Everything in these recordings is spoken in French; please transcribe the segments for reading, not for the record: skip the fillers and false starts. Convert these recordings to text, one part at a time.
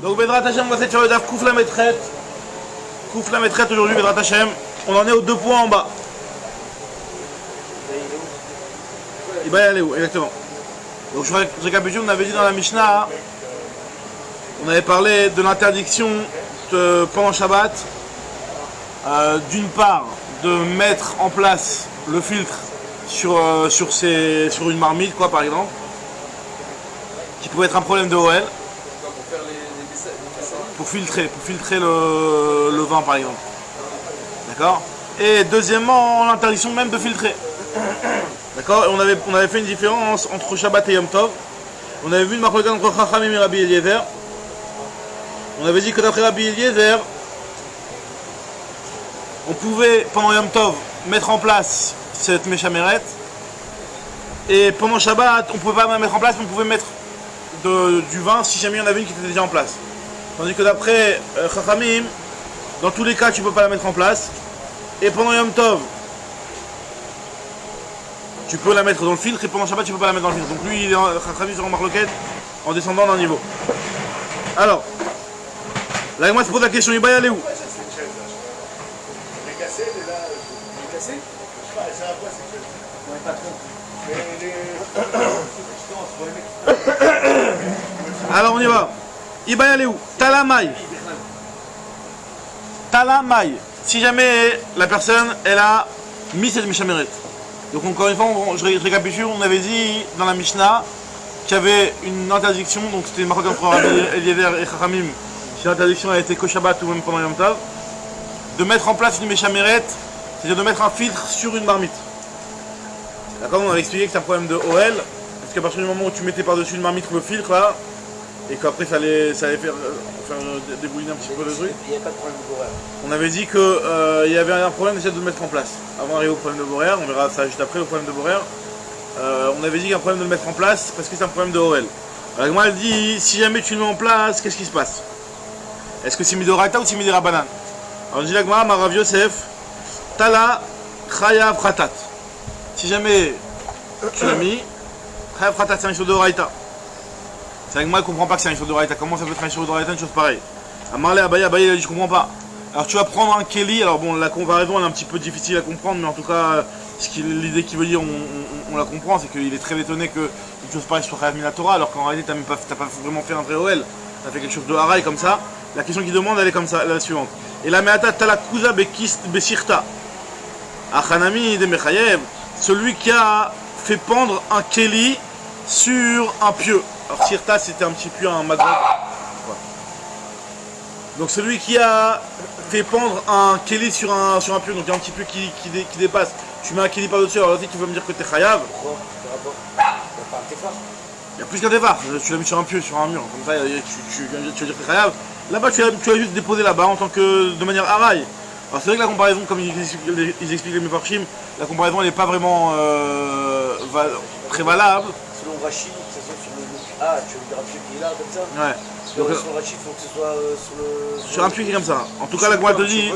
Donc Bedrat Hashem, on va sur le DAF Kouf la Maîtrette. Kouf la Maîtrette aujourd'hui, Bedrat Hashem. On en est aux 2 points en bas. Il va y aller où? Exactement. Donc je récapitule, on avait dit dans la Mishnah, on avait parlé de l'interdiction pendant Shabbat, d'une part de mettre en place le filtre sur une marmite, quoi, par exemple, qui pouvait être un problème de OL, pour filtrer le vin, par exemple. D'accord? Et deuxièmement, l'interdiction même de filtrer. D'accord? On avait fait une différence entre Shabbat et Yom Tov. On avait vu une marque entre Chachamim et Rabbi Eliezer. On avait dit que d'après Rabbi Eliezer, on pouvait, pendant Yom Tov, mettre en place cette Meshameret. Et pendant Shabbat, on ne pouvait pas la mettre en place, mais on pouvait mettre du vin si jamais il y en avait une qui était déjà en place. Tandis que d'après Chachamim, dans tous les cas, tu ne peux pas la mettre en place. Et pendant Yom Tov, tu peux la mettre dans le filtre, et pendant Shabbat, tu ne peux pas la mettre dans le filtre. Donc lui, il est en marloquette en descendant d'un niveau. Alors, là, moi, je pose la question, il va y aller où? Alors, on y va. Il va y aller où? Talamai. Talamai. Si jamais la personne, elle a mis cette Meshameret. Donc encore une fois, je récapitule, on avait dit dans la Mishnah qu'il y avait une interdiction, donc c'était une marque entre Rabbi Eliezer et Chachamim, si l'interdiction a été qu'au Shabbat ou même pendant Yom Tov, de mettre en place une Meshameret, c'est-à-dire de mettre un filtre sur une marmite. D'accord? On avait expliqué que c'est un problème de OL, parce qu'à partir du moment où tu mettais par-dessus une marmite le filtre là, et qu'après ça allait faire débouliner un petit peu le truc. Il n'y a pas de problème de bourrère. On avait dit qu'il y avait un problème d'essayer de le mettre en place. Avant d'arriver au problème de bourrère, on verra ça juste après au problème de bourrère. On avait dit qu'il y a un problème de le mettre en place parce que c'est un problème de OL. Alors moi elle dit, si jamais tu le mets en place, qu'est-ce qui se passe? Est-ce que c'est Midoraita ou c'est Midirabanan? Alors on dit la Gemara, Marav Yosef, Tala, Chayav Khatat. Si jamais tu l'as mis, Chayav Khatat c'est un issue de Raita. C'est avec moi, elle ne comprend pas que c'est un issue de Raita. Comment ça peut être un issue de Raita, une chose pareille? À Marley, Abaye, il a dit je comprends pas. Alors tu vas prendre un Kelly, alors bon la comparaison elle est un petit peu difficile à comprendre, mais en tout cas l'idée qu'il veut dire on la comprend, c'est qu'il est très étonné qu'une chose pareille soit Chayav Minatora, alors qu'en réalité t'as pas vraiment fait un vrai OL, t'as fait quelque chose de haraï comme ça. La question qu'il demande elle est comme ça, elle est la suivante. Et la Meata Talakuza Besirta. Achanami de Mechayev, celui qui a fait pendre un Kelly sur un pieu. Alors Sirta c'était un petit pieu, un maghreb. Donc celui qui a fait pendre un Kelly sur un pieu, donc il y a un petit pieu qui dépasse, tu mets un Kelly par-dessus, alors là tu vas me dire que t'es Chayav. Pourquoi? Il y a plus qu'un défar, tu l'as mis sur un pieu, sur un mur, comme ça tu vas dire que t'es Chayav. Là-bas tu l'as juste déposé là-bas en tant que de manière haraï. Alors c'est vrai que la comparaison, comme ils expliquent les Mefarshim, la comparaison elle n'est pas vraiment très valable. Selon Rachid, que ce soit sur le... Ah, tu veux dire un pieu qui est là, comme ça? Ouais. Donc, selon Rachid, il faut que ce soit sur le... Sur un pieu qui est comme ça. En tout cas, la Gemara te dit...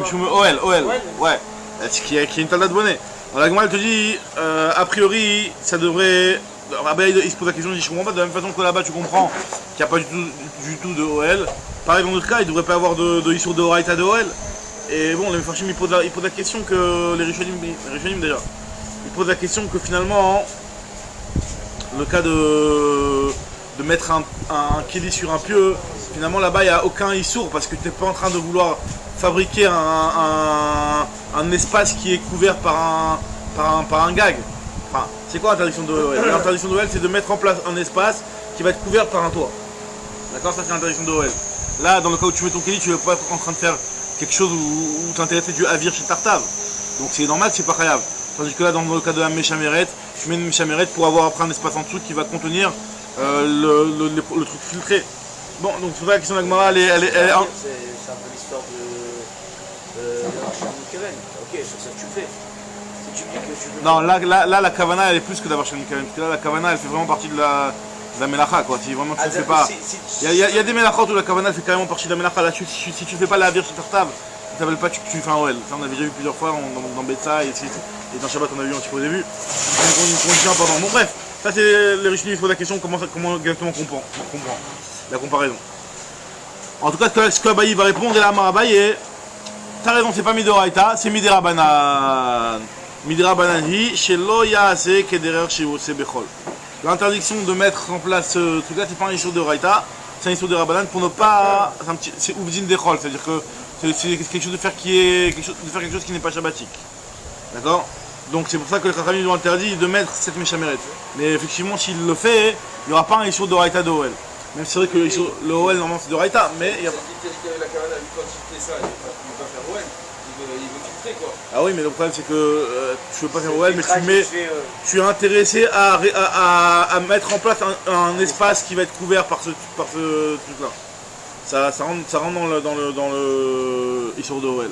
OL, ouais. Qui est une talade bonnet. Alors la Gemara te dit, a priori, ça devrait... Il se pose la question, il dit je comprends pas, de la même façon que là-bas tu comprends qu'il n'y a pas du tout de OL. Pareil dans notre cas, il ne devrait pas avoir de issue de Horaïta de OL. Et bon, les Mefarshim ils posent la question que les Rishonim déjà, ils posent la question que finalement, le cas de mettre un Kelly sur un pieu, finalement là-bas il n'y a aucun issour parce que tu n'es pas en train de vouloir fabriquer un espace qui est couvert par un gag. Enfin, c'est quoi l'interdiction de OL? L'interdiction de OL c'est de mettre en place un espace qui va être couvert par un toit. D'accord? Ça c'est l'interdiction de OL. Là, dans le cas où tu mets ton Kelly, tu ne vas pas être en train de faire quelque chose où t'intéresser du Avir chez Tartav. Donc c'est normal que c'est pas Chayav. Tandis que là, dans le cas de la Meshameret, tu mets une Meshameret pour avoir après un espace en dessous qui va contenir le truc filtré. Bon, donc c'est vrai la question de la Gemara, elle est... C'est un peu l'histoire de Keren. Ok, c'est ça que tu fais. Si tu dis que tu veux... Non, là, la Kavana, elle est plus que d'avoir chez Keren. Parce que là, la Kavana, elle fait vraiment partie de la Melacha, quoi. Si vraiment tu ne fais pas... Il y a des Melachot où la Kavana fait carrément partie de la Melacha. Là, si tu ne fais pas la Avir chez Tartav, ça s'appelle pas tu fais un OL. Ça, on avait déjà vu plusieurs fois dans Betsa et dans Shabbat, on a vu un petit peu au début. Une condition importante. Bon, bref, ça c'est les Rishonim qui se posent la question comment exactement on comprend la comparaison. En tout cas, ce que Abaye va répondre, et là, Abaye, t'as raison, c'est pas Midoraita, c'est Midera Bananhi, chez Loya, Kederer, chez Bechol. L'interdiction de mettre en place ce truc-là, c'est pas un issue de Raita, c'est un issue de Rabanan pour ne pas. C'est Ouvdin Dechol, c'est-à-dire que c'est quelque chose de faire quelque chose qui n'est pas shabbatique. D'accord? Donc c'est pour ça que les Chachamim lui ont interdit de mettre cette méchameret. Mais effectivement, s'il le fait, il n'y aura pas un issue de Raita de OL. Même si c'est vrai que le OL normalement c'est de Raita, mais il y a. La Kavana, quand il fait ça, il ne veut pas faire OL, il veut filtrer quoi. Ah oui, mais le problème c'est que tu veux pas faire OL, mais tu es intéressé à mettre en place un espace qui va être couvert par ce truc-là. Ça rentre dans le Issour de OL.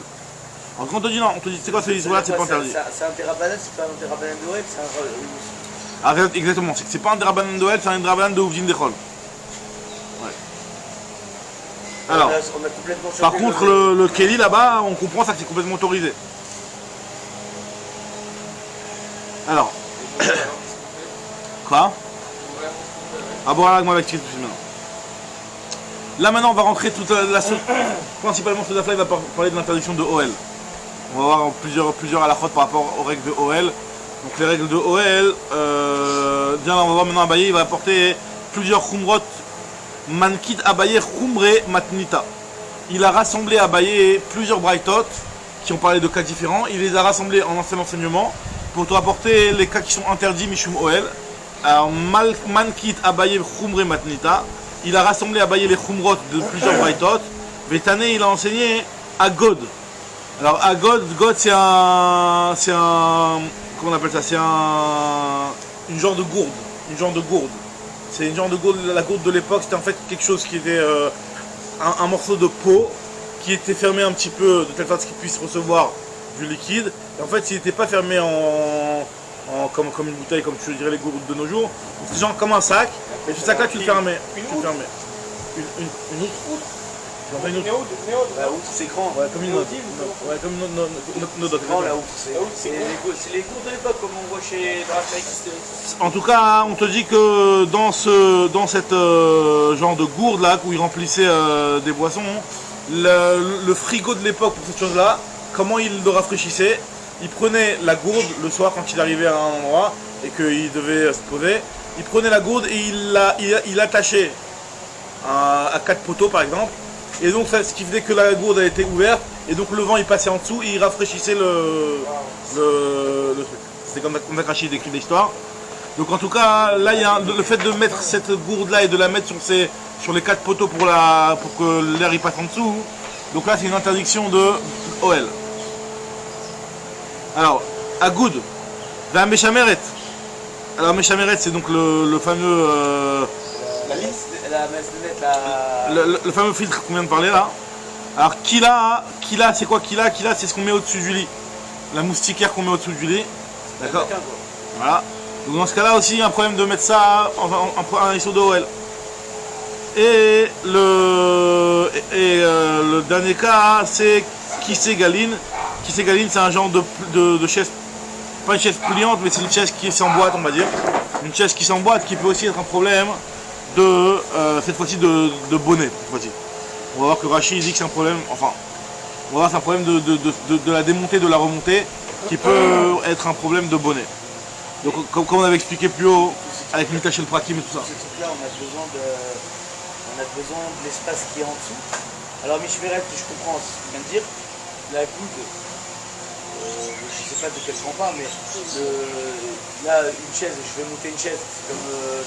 Alors quand on te dit non, on te dit c'est quoi ce Issour-là, c'est pas interdit. C'est un Derabanan, c'est pas un Derabanan de OL, c'est un. Exactement, c'est que c'est pas un Derabanan de OL, c'est un Derabanan de Ouvdin Dechol. Alors, on a complètement par contre, le Kelly là-bas, on comprend ça que c'est complètement autorisé. Alors, quoi? Ah bon, là, moi avec maintenant. Là maintenant, on va rentrer toute principalement ce DAF-là, il va parler de l'interdiction de OL. On va voir plusieurs halachot par rapport aux règles de OL. Donc les règles de OL, bien là, on va voir maintenant Abaye, il va apporter plusieurs khumrot. Mankit Abaye Khumre Matnita. Il a rassemblé Abaye plusieurs braïtot qui ont parlé de cas différents. Il les a rassemblés en un seul enseignement pour te rapporter les cas qui sont interdits Mishum OL. Alors Mankit Abaye Khumre Matnita. Il a rassemblé Abaye les Khumrot de plusieurs braïtot. Vetane il a enseigné Agod. Alors Agod, c'est un. Comment on appelle ça? C'est une genre de gourde. Une genre de gourde. C'est une genre de gourde, la gourde de l'époque, c'était en fait quelque chose qui était un morceau de peau qui était fermé un petit peu de telle sorte qu'il puisse recevoir du liquide. Et en fait, s'il n'était pas fermé comme une bouteille, comme tu dirais les gourdes de nos jours, c'est genre comme un sac, et ce sac-là tu le fermais. Une outre. La outre, c'est grand. Ouais, comme une outre. Ouais, comme nos autres. La outre, c'est les gourdes de l'époque, comme on voit chez Drachaï. En tout cas, on te dit que dans cette genre de gourde là où ils remplissaient des boissons, le frigo de l'époque pour cette chose là, comment il le rafraîchissait? Il prenait la gourde le soir quand il arrivait à un endroit et qu'il devait se poser. Il prenait la gourde et il attachait à 4 poteaux par exemple. Et donc ce qui faisait que la gourde a été ouverte et donc le vent il passait en dessous et il rafraîchissait le truc. C'est comme ça que Rachid décrit l'histoire. Donc en tout cas, là il y a le fait de mettre cette gourde là et de la mettre sur les 4 poteaux pour que l'air il passe en dessous. Donc là c'est une interdiction de OL. Alors, Agoud, la Meshameret. Alors Meshameret c'est donc le fameux... le fameux filtre qu'on vient de parler là. Alors Kila c'est quoi Kila? Kila c'est ce qu'on met au-dessus du lit. La moustiquaire qu'on met au-dessus du lit. D'accord. Voilà. Donc dans ce cas-là aussi il y a un problème de mettre ça en ISO de OL. Et le dernier cas c'est Kisegaline. Kisegaline c'est un genre de chaise, pas une chaise pliante mais c'est une chaise qui s'emboîte on va dire. Une chaise qui s'emboîte qui peut aussi être un problème cette fois-ci de bonnet. On va voir que Rachid dit que c'est un problème, enfin, on va voir c'est un problème de la démontée, de la remontée, qui peut être un problème de bonnet. Donc comme on avait expliqué plus haut, avec Mitachel Prakim et tout ça. Ce truc-là, on a besoin de l'espace qui est en dessous. Alors Mishmeret, je comprends ce que tu viens de dire, la goutte, je ne sais pas de quel on parle, mais là, une chaise, je vais monter une chaise,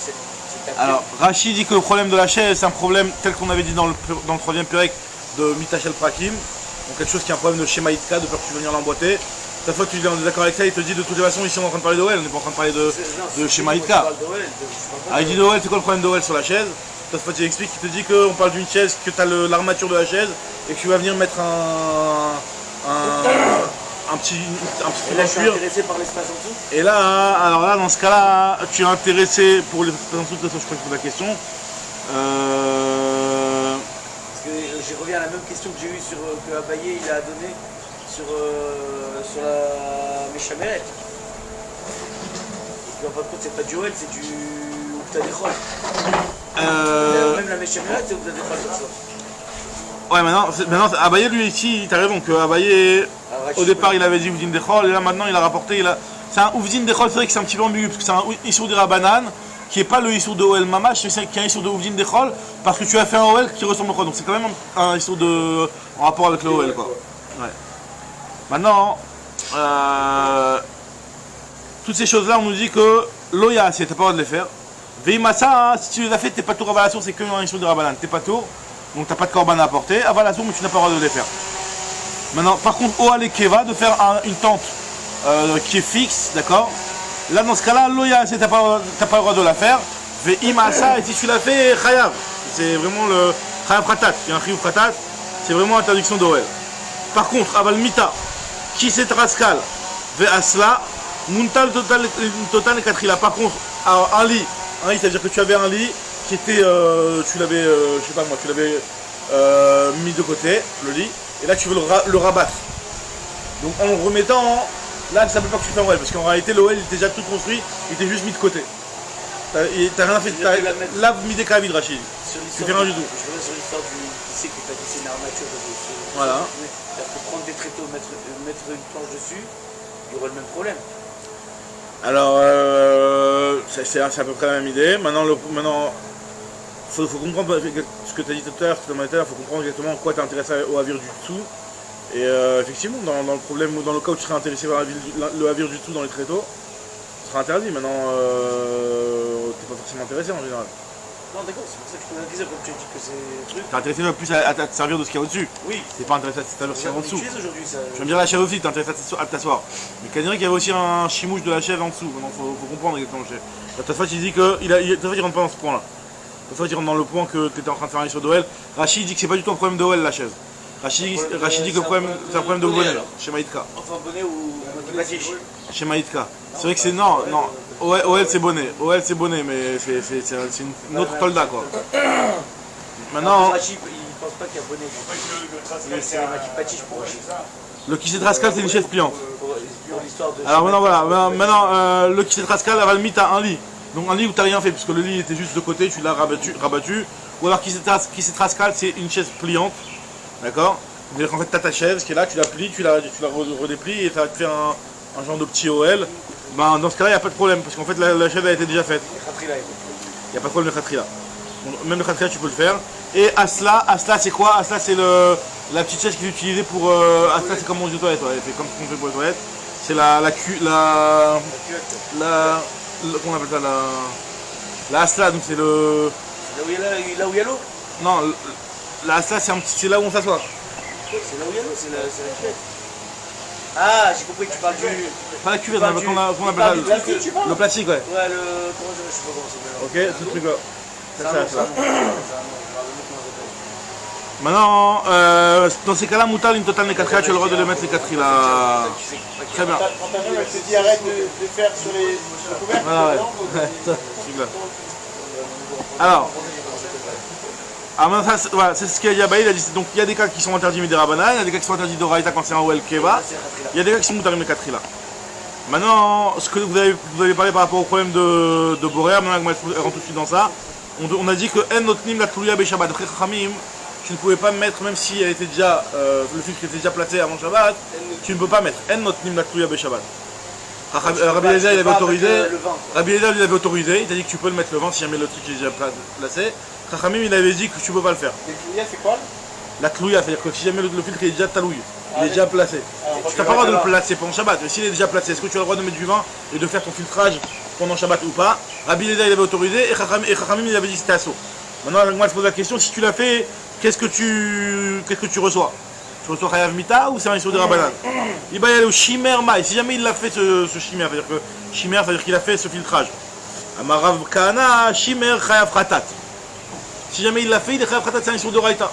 c'est comme... Alors, Rachid dit que le problème de la chaise, c'est un problème tel qu'on avait dit dans le troisième Pérec de Mitachel Prakim. Donc quelque chose qui est un problème de schéma Itka, de peur que tu venir l'emboîter. Cette fois que tu es d'accord avec ça, il te dit de toutes les façons, ici on est en train de parler d'OL, on n'est pas en train de parler de schéma Itka. Ah, il dit d'OL, c'est quoi le problème d'OL sur la chaise? Cette fois tu expliques, il te dit qu'on parle d'une chaise, que tu as l'armature de la chaise et que tu vas venir mettre un petit et là, je suis intéressé par l'espace en dessous. Et là, alors là, dans ce cas-là, tu es intéressé pour l'espace en dessous, de toute façon, je crois que c'est la question. Parce que je reviens à la même question que j'ai eue que Abaye il a donné sur la Meshameret. En fin de compte, c'est pas du OL, c'est du Oupta Dechol. Même la Meshameret, c'est Oupta Dechol sur ça. Ouais, maintenant, Abaye, lui, ici, t'as raison, que Abaye, au départ, il avait dit Ouvdin Dechol, et là, maintenant, il a rapporté, c'est un Ouvdin Dechol, c'est vrai que c'est un petit peu ambigu, parce que c'est un Issour de Rabanan, qui n'est pas le Issour de Oel Mamash, c'est qui est un Issour de Ouvdin Dechol, parce que tu as fait un Oel qui ressemble au quoi. Donc c'est quand même un Issour de... en rapport avec le Oel, quoi. Ouais. Maintenant, toutes ces choses-là, on nous dit que l'Oya, si t'as pas le droit de les faire. Veimasa, si tu les as fait, t'es pas tour Avalassour, c'est que un Issour de Rabanan, t'es pas tour. Donc t'as pas de corban à apporter, Avalassour, mais tu n'as pas le droit de les faire. Maintenant, par contre, Oal et Keva, de faire une tente qui est fixe, d'accord. Là, dans ce cas-là, Loya, t'as pas le droit de la faire. Veimasa, et si tu l'as fait, Chayav. C'est vraiment le Chayav Khatat. Il y a un Chiyuv Khatat, c'est vraiment interdiction d'Oel. Par contre, Aval Mita, qui c'est Traskal, Veasla, Muntal total et Katrila. Par contre, un lit, c'est-à-dire que tu avais un lit qui était, tu l'avais, je sais pas moi, tu l'avais mis de côté, le lit, et là tu veux le rabattre. Donc en le remettant, là ça ne peut pas que tu fais un OL, parce qu'en réalité l'OL il était déjà tout construit, il était juste mis de côté. T'as rien fait, là mis des cavides Rachid. Tu fais rien du tout. Je reviens sur l'histoire du lycée que tu as dit, c'est une armature. Voilà. C'est-à-dire que prendre des tréteaux, mettre une planche dessus, il y aurait le même problème. Alors, c'est à peu près la même idée. Maintenant, faut comprendre ce que tu as dit tout à l'heure, il faut comprendre exactement en quoi tu es intéressé au Havir du dessous. Et effectivement, dans le problème, dans le cas où tu serais intéressé par le Havir du dessous dans les tréteaux, ce sera interdit. Maintenant, tu n'es pas forcément intéressé en général. Non, d'accord, c'est pour ça que je pose la question, comme tu as dit que c'est truc. Tu es intéressé plus à te servir de ce qu'il y a au-dessus. Oui. Tu n'es pas intéressé à te servir de ce qu'il y a en dessous. Je vais me dire la chèvre aussi, tu es intéressé à t'asseoir. Mais qu'à dire qu'il y avait aussi un chimouche de la chèvre en dessous. Maintenant, faut comprendre exactement le chèvre. Tafat, il dit qu'il rentre pas dans ce point-là. Tafat, il rentre dans le point que tu étais en train de faire un sur d'Oel. Rachid dit que c'est pas du tout un problème d'Oel la chaise. Rachid dit que c'est un problème de bonnet, chez Maïtka. Enfin, bonnet ou batiche. Chez Maïtka. C'est vrai que c'est. Non. OL c'est bonnet. OL c'est bonnet, mais c'est une autre tolda quoi. Maintenant. Rachid, il pense pas qu'il y a bonnet. C'est la batiche pour Rachid. Le Kisset Rascal, c'est une chaise pliante. Pour l'histoire de. Alors maintenant, voilà. Maintenant, le Kisset Rascal, elle va le mettre à un lit. Donc un lit où tu n'as rien fait, puisque le lit était juste de côté, tu l'as rabattu. Ou alors Kisset Rascal, c'est une chaise pliante. D'accord. C'est-à-dire qu'en fait, tu as ta chaise qui est là, tu la plies, tu la redéplies et ça va te faire un genre de petit OL. Ben, dans ce cas-là, il n'y a pas de problème, parce qu'en fait, la chaise a été déjà faite. Il n'y a pas de problème de khatrila. Même le khatrila, tu peux le faire. Et Asla c'est quoi? Asla, c'est la petite chaise qui est utilisée pour. Asla, c'est comme on dit aux toilettes. Ouais. C'est comme ce qu'on fait pour les toilettes. C'est comment on appelle ça? La Asla, donc c'est le. Là où il y a l'eau? Non, la Asla, c'est là où on s'assoit. C'est là où il y a l'eau, c'est la cuvette. Ah, j'ai compris que tu parles du. Pas la cuvette, qu'on appelle ça. Le plastique, ouais. Ouais, comment je sais pas comment Ok, c'est. ce truc-là. C'est ça. Maintenant, dans ces cas-là, Moutal, une totale Nekatria, tu as le droit de le mettre les 4 là. Très bien. Quand ta femme te dit arrête de faire sur les couverts, voilà, ouais. Alors, voilà, c'est ce qu'il a dit à Baï, il a dit donc il y a des cas qui sont interdits mais des Rabanan, il y a des cas qui sont interdits d'Oraïta quand c'est un Oel Keva, il y a des cas qui sont Moutal Nekatria là. Maintenant, ce que vous avez parlé par rapport au problème de Boréa, maintenant que je rentre tout de suite dans ça, on a dit que En Notnim la Tlouya Be Shabbat. D'après Chachamim, tu ne pouvais pas mettre, même si elle était déjà, le filtre était déjà placé avant Shabbat, tu ne peux pas mettre En Notnim la Tlouya Be Shabbat. Rabbi Eliezer il avait autorisé, il t'a dit que tu peux le mettre le vent si jamais le truc est déjà placé. Chachamim il avait dit que tu ne peux pas le faire. Les Tlouya, c'est quoi? La Tlouya, c'est-à-dire que si jamais le filtre est déjà talouille, il est déjà placé. Tu n'as pas le droit de le placer pendant Shabbat, mais s'il est déjà placé, est-ce que tu as le droit de mettre du vin et de faire ton filtrage pendant Shabbat ou pas? Rabbi Eliezer il avait autorisé et Chachamim il avait dit que c'était assaut. Maintenant, moi je pose la question, si tu l'as fait, qu'est-ce que tu reçois? Tu reçois Chayav Mita ou c'est un issue de Rabbanan? Il va y aller au Shimer Maï. Si jamais il a fait ce Shimer, c'est-à-dire que Shimer, c'est-à-dire qu'il a fait ce filtrage. Amarav Kana, Shimer Chayav Khatat. Si jamais il l'a fait, il est Chayav Khatat, c'est un issue de Raïta.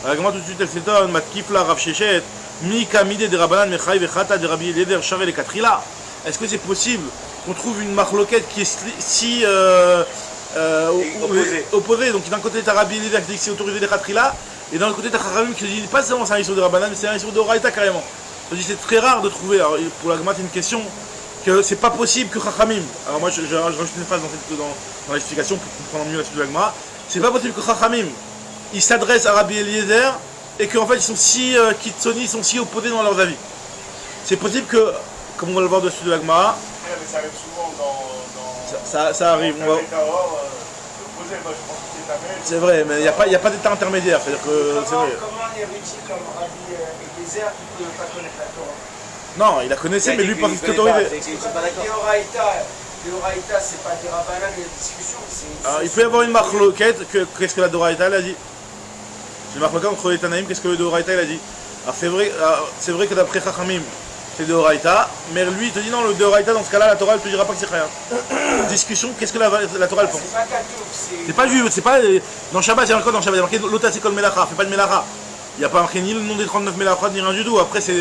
Alors, moi tout de suite, elle s'étonne, Matkifla, Rav Shechet, Mika Mide de Rabbanan, Mechaï Vechata, de Rabbi Eliezer, Charel et Katrila. Est-ce que c'est possible qu'on trouve une marloquette qui est si. Opposé. Donc d'un côté t'as Rabbi Eliezer qui dit que c'est autorisé les Khatrila, et d'un autre côté t'as Chachamim qui dit pas seulement c'est un issue de Rabbanan, mais c'est un issue de Raïta carrément. C'est très rare de trouver, alors pour la Gemara c'est une question, que c'est pas possible que Chachamim, alors moi je rajoute une phrase dans l'explication pour comprendre mieux la suite de la Gemara, c'est pas possible que Chachamim, il s'adresse à Rabbi Eliezer, et qu'en fait ils sont si Kitsoni, ils sont si opposés dans leurs avis. C'est possible que, comme on va le voir dessus de l'Agmara, Mais ça arrive souvent ça arrive. On va... C'est vrai, mais il n'y a pas d'état intermédiaire. C'est-à-dire que c'est vrai. Comment un érudit comme Rabbi Eliezer qui ne peut pas connaître la Torah? Non, il la connaissait, mais lui pense que c'est autorisé. Deoraita, c'est pas des rabbanan, il y a des discussions. Il peut y avoir une marloquette, qu'est-ce que la Doraita elle a dit? Une marloquette entre les Tanaïm, qu'est-ce que le Doraita il a dit? Alors c'est vrai que d'après Chachamim, c'est Deoraita, mais lui il te dit non, le Deoraita dans ce cas-là, la Torah elle te dira pas que c'est rien. Discussion, qu'est-ce que la Torah elle pense? C'est pas Katouf, c'est pas juif, c'est pas. Dans Shabbat, il y a encore dans Shabbat, il y a marqué l'ota c'est kol melacha, fais pas de melacha. Il n'y a pas marqué ni le nom des 39 melachot ni rien du tout. Après c'est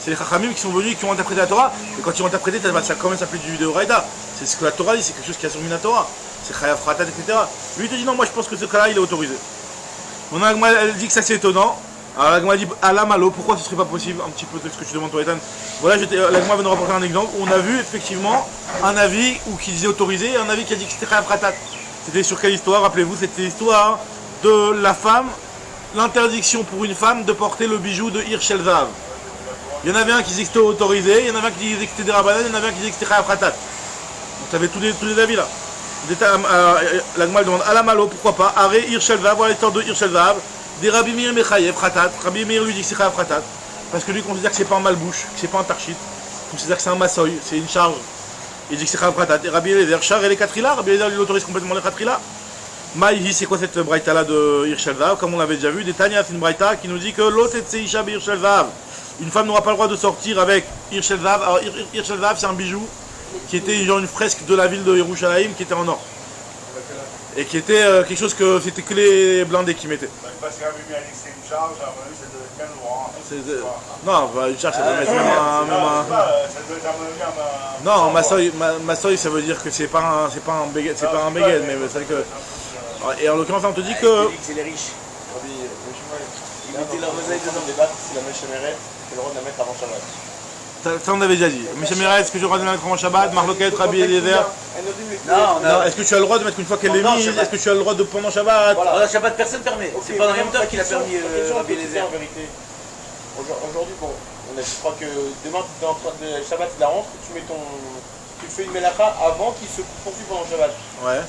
les Chachamim qui sont venus, qui ont interprété la Torah, et quand ils ont interprété, ça va quand même s'appeler du Deoraita. C'est ce que la Torah dit, c'est quelque chose qui a surmis la Torah. C'est Chayav Fratat, etc. Lui il te dit non, moi je pense que ce cas-là il est autorisé. Mon Agma elle dit que ça c'est étonnant. Alors l'Agma dit à la malo, pourquoi ce serait pas possible? Un petit peu de ce que tu demandes toi Ethan. Voilà, l'Agma va nous rapporter un exemple où on a vu effectivement un avis où qui disait autorisé et un avis qui a dit que c'était Chayav Fratat. C'était sur quelle histoire? Rappelez-vous, c'était l'histoire de la femme, l'interdiction pour une femme de porter le bijou de Hirshel Zahav. Il y en avait un qui disait que c'était autorisé, il y en avait un qui disait que c'était des rabbanan, il y en avait un qui disait que c'était Chayav Fratat. Donc tu avais tous les avis là. L'Agma demande à la malo, pourquoi pas? Aré Hirshel Zahav, voilà l'histoire de Hirshel Zahav. Des Rabbi Meir Mechayev Fratat. Rabbi Meir lui dit que c'est Chayav Fratat. Parce que lui considère que c'est pas un malbouche, que c'est pas un tarchit. Il considère que c'est un massoy, c'est une charge. Il dit que c'est Chayav Fratat. Et Rabbi Eliezer, char et les katrila. Rabbi Eliezer lui autorise complètement les katrila. Maïhi, c'est quoi cette braïta là de Hirshel Zahav? Comme on l'avait déjà vu, des Tanya, c'est une braïta qui nous dit que l'autre est Seisha be Hirshel Zahav. Une femme n'aura pas le droit de sortir avec Hirshel Zahav. Alors Hirshel Zahav, c'est un bijou qui était genre une fresque de la ville de Yerushalayim qui était en or. Et qui était quelque chose que c'était que les blindés qui mettaient. Parce qu'un bébé a dit que c'est une charge, à mon avis, ça doit être bien lourd. Non, bah, une charge, ça doit mettre même un. Ça doit être à mon avis Non, massoy, ça veut dire que c'est pas un béguet, mais c'est vrai que. Et en l'occurrence, on te dit que. C'est les riches. Ils mettaient leur mosaïque dedans. Débattre si la mèche émérée, c'est le droit de la mettre avant Shabbat. Ça, on avait déjà dit. Michel Meret, est-ce que j'ai le droit de la mettre avant Shabbat? Marloquette, Rabbi Eliezer. Non, est-ce que tu as le droit de mettre une fois qu'elle est mise? Est-ce que tu as le droit de pendant Shabbat? Voilà, Shabbat, personne ne permet. C'est pas dans les mêmes temps qu'il a permis Rabbi Eliezer. En vérité. Aujourd'hui, bon, je crois que demain, tu es en train de Shabbat, il la rentre, tu fais une melacha avant qu'il se poursuive pendant Shabbat. Ouais.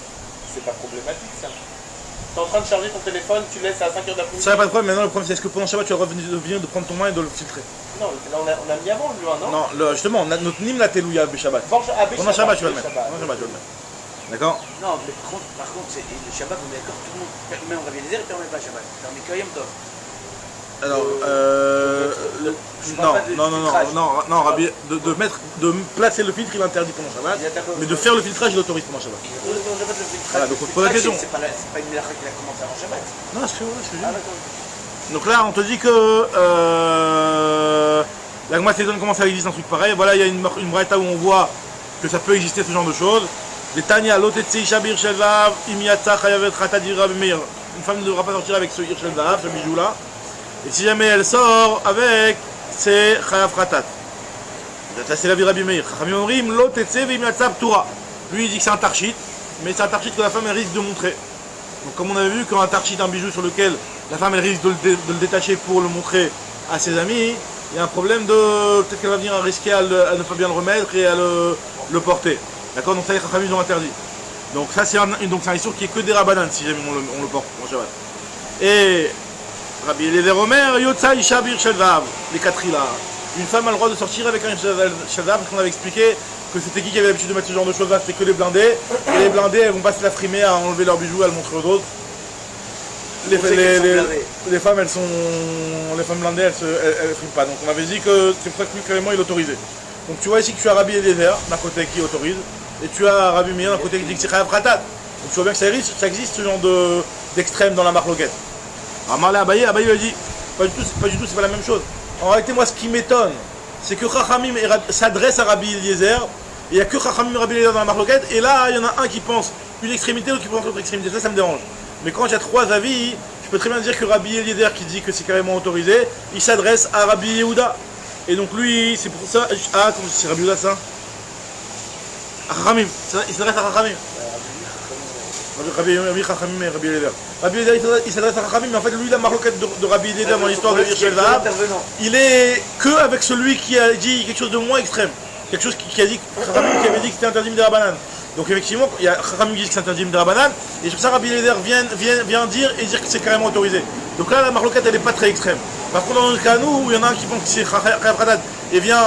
C'est pas problématique ça. Tu es en train de charger ton téléphone, tu laisses à 5h d'après-midi. Ça n'a pas de problème, maintenant le problème c'est est-ce que pendant Shabbat tu as le droit de venir de prendre ton main et de le filtrer? Non, là on a mis avant le loin, non? Non, justement, notre nim la telouya be Shabbat. Pendant Shabbat tu vas le mettre. Pendant Shabbat tu vas le mettre. D'accord? Non, mais par contre, le Shabbat, on est d'accord, tout le monde, même Rabbi Eliezer, il ne permet pas Shabbat. Il permet Kayam Tov. Alors, non, Rabbi, de placer le filtre il interdit pendant Shabbat, mais de faire le filtrage il autorise pendant Shabbat. Voilà, donc on se pose la question. C'est pas une melacha qu'il a commencé avant Shabbat. Non, je suis Ah, d'accord. Donc là, on te dit que la Gma te donne comment ça existe un truc pareil. Voilà, il y a une braïta où on voit que ça peut exister ce genre de choses. Les Tanya, l'Otetsei Shabir Shelvav, Imiatsa Chayavet Khata di Rabbi Meir. Une femme ne devra pas sortir avec ce Hirshel Zahav, ce bijou là. Et si jamais elle sort avec, c'est Chayav Khatat. Ça c'est la vie Rabbi Meir. Chachamim Omrim, l'Otetsei Imiatsa Ptura. Lui il dit que c'est un tarchit, mais c'est un tarchit que la femme elle risque de montrer. Donc comme on avait vu qu'un tarchit, un bijou sur lequel la femme elle risque de le détacher pour le montrer à ses amis, il y a un problème de peut-être qu'elle va venir à risquer à ne pas bien le remettre et à le porter. D'accord? Donc ça les Chachamim ont interdit. Donc ça c'est un issur qui est que des rabbanan si jamais on le porte en Shabbat. Et Rabbi Eliezer Omer, Yotza Isha Bir Shel Zahav, les Katrila. Une femme a le droit de sortir avec un Shel Zahav parce qu'on avait expliqué que c'était qui avait l'habitude de mettre ce genre de choses là, c'était que les blindés. Et les blindés elles vont pas se la frimer à enlever leurs bijoux, à le montrer aux autres. Les femmes elles sont. Les femmes blindées elles friment pas. Donc on avait dit que c'est pour ça que lui carrément il autorisait. Donc tu vois ici que tu as Rabbi Eliezer d'un côté qui autorise, et tu as Rabbi Meir d'un côté qui dit que c'est Chayav Khatat. Donc tu vois bien que ça existe ce genre d'extrême dans la marloquette. Alors Marley Abaye a dit, pas du tout, c'est pas la même chose. En réalité moi ce qui m'étonne, c'est que Chachamim s'adresse à Rabbi Eliezer, et il n'y a que Chachamim et Rabbi Eliezer dans la marloquette, et là il y en a un qui pense une extrémité, l'autre qui pense l'autre extrémité, ça me dérange. Mais quand il y a trois avis, je peux très bien dire que Rabbi Eliezer qui dit que c'est carrément autorisé, il s'adresse à Rabbi Yehuda. Et donc lui, c'est pour ça. Ah, c'est Rabbi Yehuda ça? À Chachamim. Il s'adresse à Chachamim. Rabbi Chachamim et Rabbi Eliezer. Rabbi Eliezer, il s'adresse à Chachamim, mais en fait, lui, la marloquette de Rabbi Eliezer dans l'histoire de Hirshel Zahav, il est que avec celui qui a dit quelque chose de moins extrême. Quelque chose qui a dit, Chachamim qui avait dit que c'était interdit de Rabbanan. Donc effectivement, il y a Chachamim qui dit que c'est interdit de Rabbanan, et sur ça, Rabbi Eliezer vient dire et dire que c'est carrément autorisé. Donc là, la marloquette, elle n'est pas très extrême. Par contre, dans notre cas, nous, il y en a un qui pense que c'est Chayav Hatat, et vient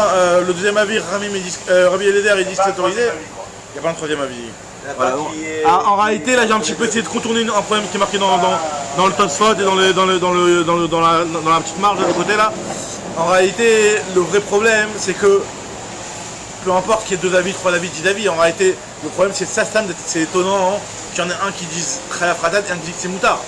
le deuxième avis, Rabbi Eliezer, il dit que c'est autorisé. Il n'y a pas un troisième avis. Voilà. En réalité, là, j'ai un petit peu essayé de contourner un problème qui est marqué dans le Tosfot et dans la petite marge de l'autre côté là. En réalité, le vrai problème, c'est que peu importe qu'il y ait 2 avis, 3 avis, 10 avis, en réalité, le problème c'est ça, c'est étonnant hein, qu'il y en ait un qui dise Chayav Hatat et un qui dit que c'est Moutar.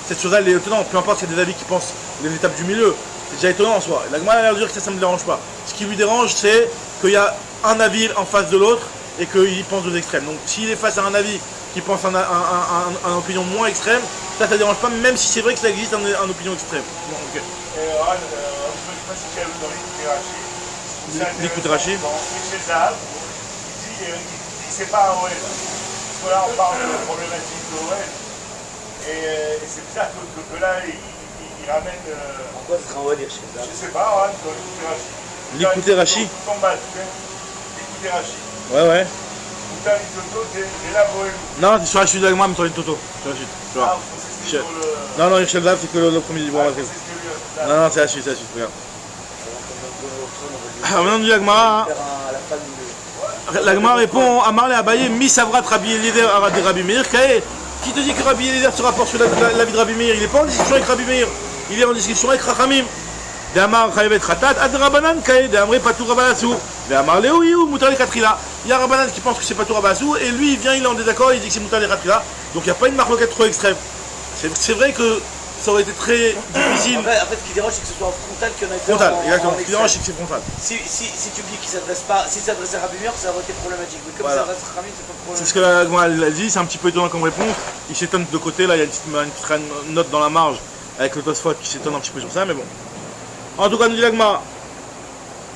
Cette chose-là, elle est étonnante. Peu importe qu'il y ait des avis qui pensent les étapes du milieu, c'est déjà étonnant en soi. La Gemara a l'air de dire que ça ne me dérange pas. Ce qui lui dérange, c'est qu'il y a un avis en face de l'autre et qu'il pense aux extrêmes. Donc s'il est face à un avis qui pense à une opinion moins extrême, ça ne dérange pas, même si c'est vrai que ça existe une opinion extrême. Bon, ok. L'écoute Rachid. Dans Hirshel Zahav, il dit que c'est pas un OL. Parce que là, on parle de la problématique de OL. Et c'est bizarre que là, il ramène. Pourquoi ce sera un OL Hirshel Zahav? Je sais pas, l'écoute Rachid. L'écoute Rachid. L'écoute Rachid. Ouais. Moutar Toto, c'est la Bohème. Non, c'est sur la chute de l'Agma, mais sur les Toto. Sur la chute. Tu vois. Non, Hirshel Zahav, c'est que le premier livre. Non, c'est la chute, regarde. Maintenant, dit l'Agma. L'Agma répond à Marley Abaye, Mi Savrat Rabbi Eliezer à Rabbi Meir. Qui te dit que Rabbi Eliezer se rapporte sur la vie de Rabbi Meir? Il n'est pas en discussion avec Rabbi Meir, il est en discussion avec Chachamim. D'Amar Chayevet Khatat, Ad Rabbanan Kae, d'Amre Patou Rabbanasu. D'Amar Léouyou, Moutar les Katrila. Il y a Rabbanan qui pense que c'est Patou Rabbanasu, et lui il vient, il est en désaccord, il dit que c'est Moutar les Katrila. Donc il n'y a pas une marloquette trop extrême. C'est vrai que ça aurait été très difficile. En fait, ce qui dérange, c'est que ce soit en frontal qu'il y en a frontal, exactement. Ce qui dérange, c'est que c'est frontal. Si tu me dis qu'il s'adresse pas, s'il s'adressait à Rabbi Meir, ça aurait été problématique. Mais comme ça s'adresse à Rabbi, c'est pas problématique. C'est ce que elle a dit, c'est un petit peu étonnant comme réponse. Il s'étonne de côté, là il y a une petite note dans la marge avec le Tosfot qui s'étonne un petit peu sur ça, mais bon. En tout cas, nous dit l'Agma.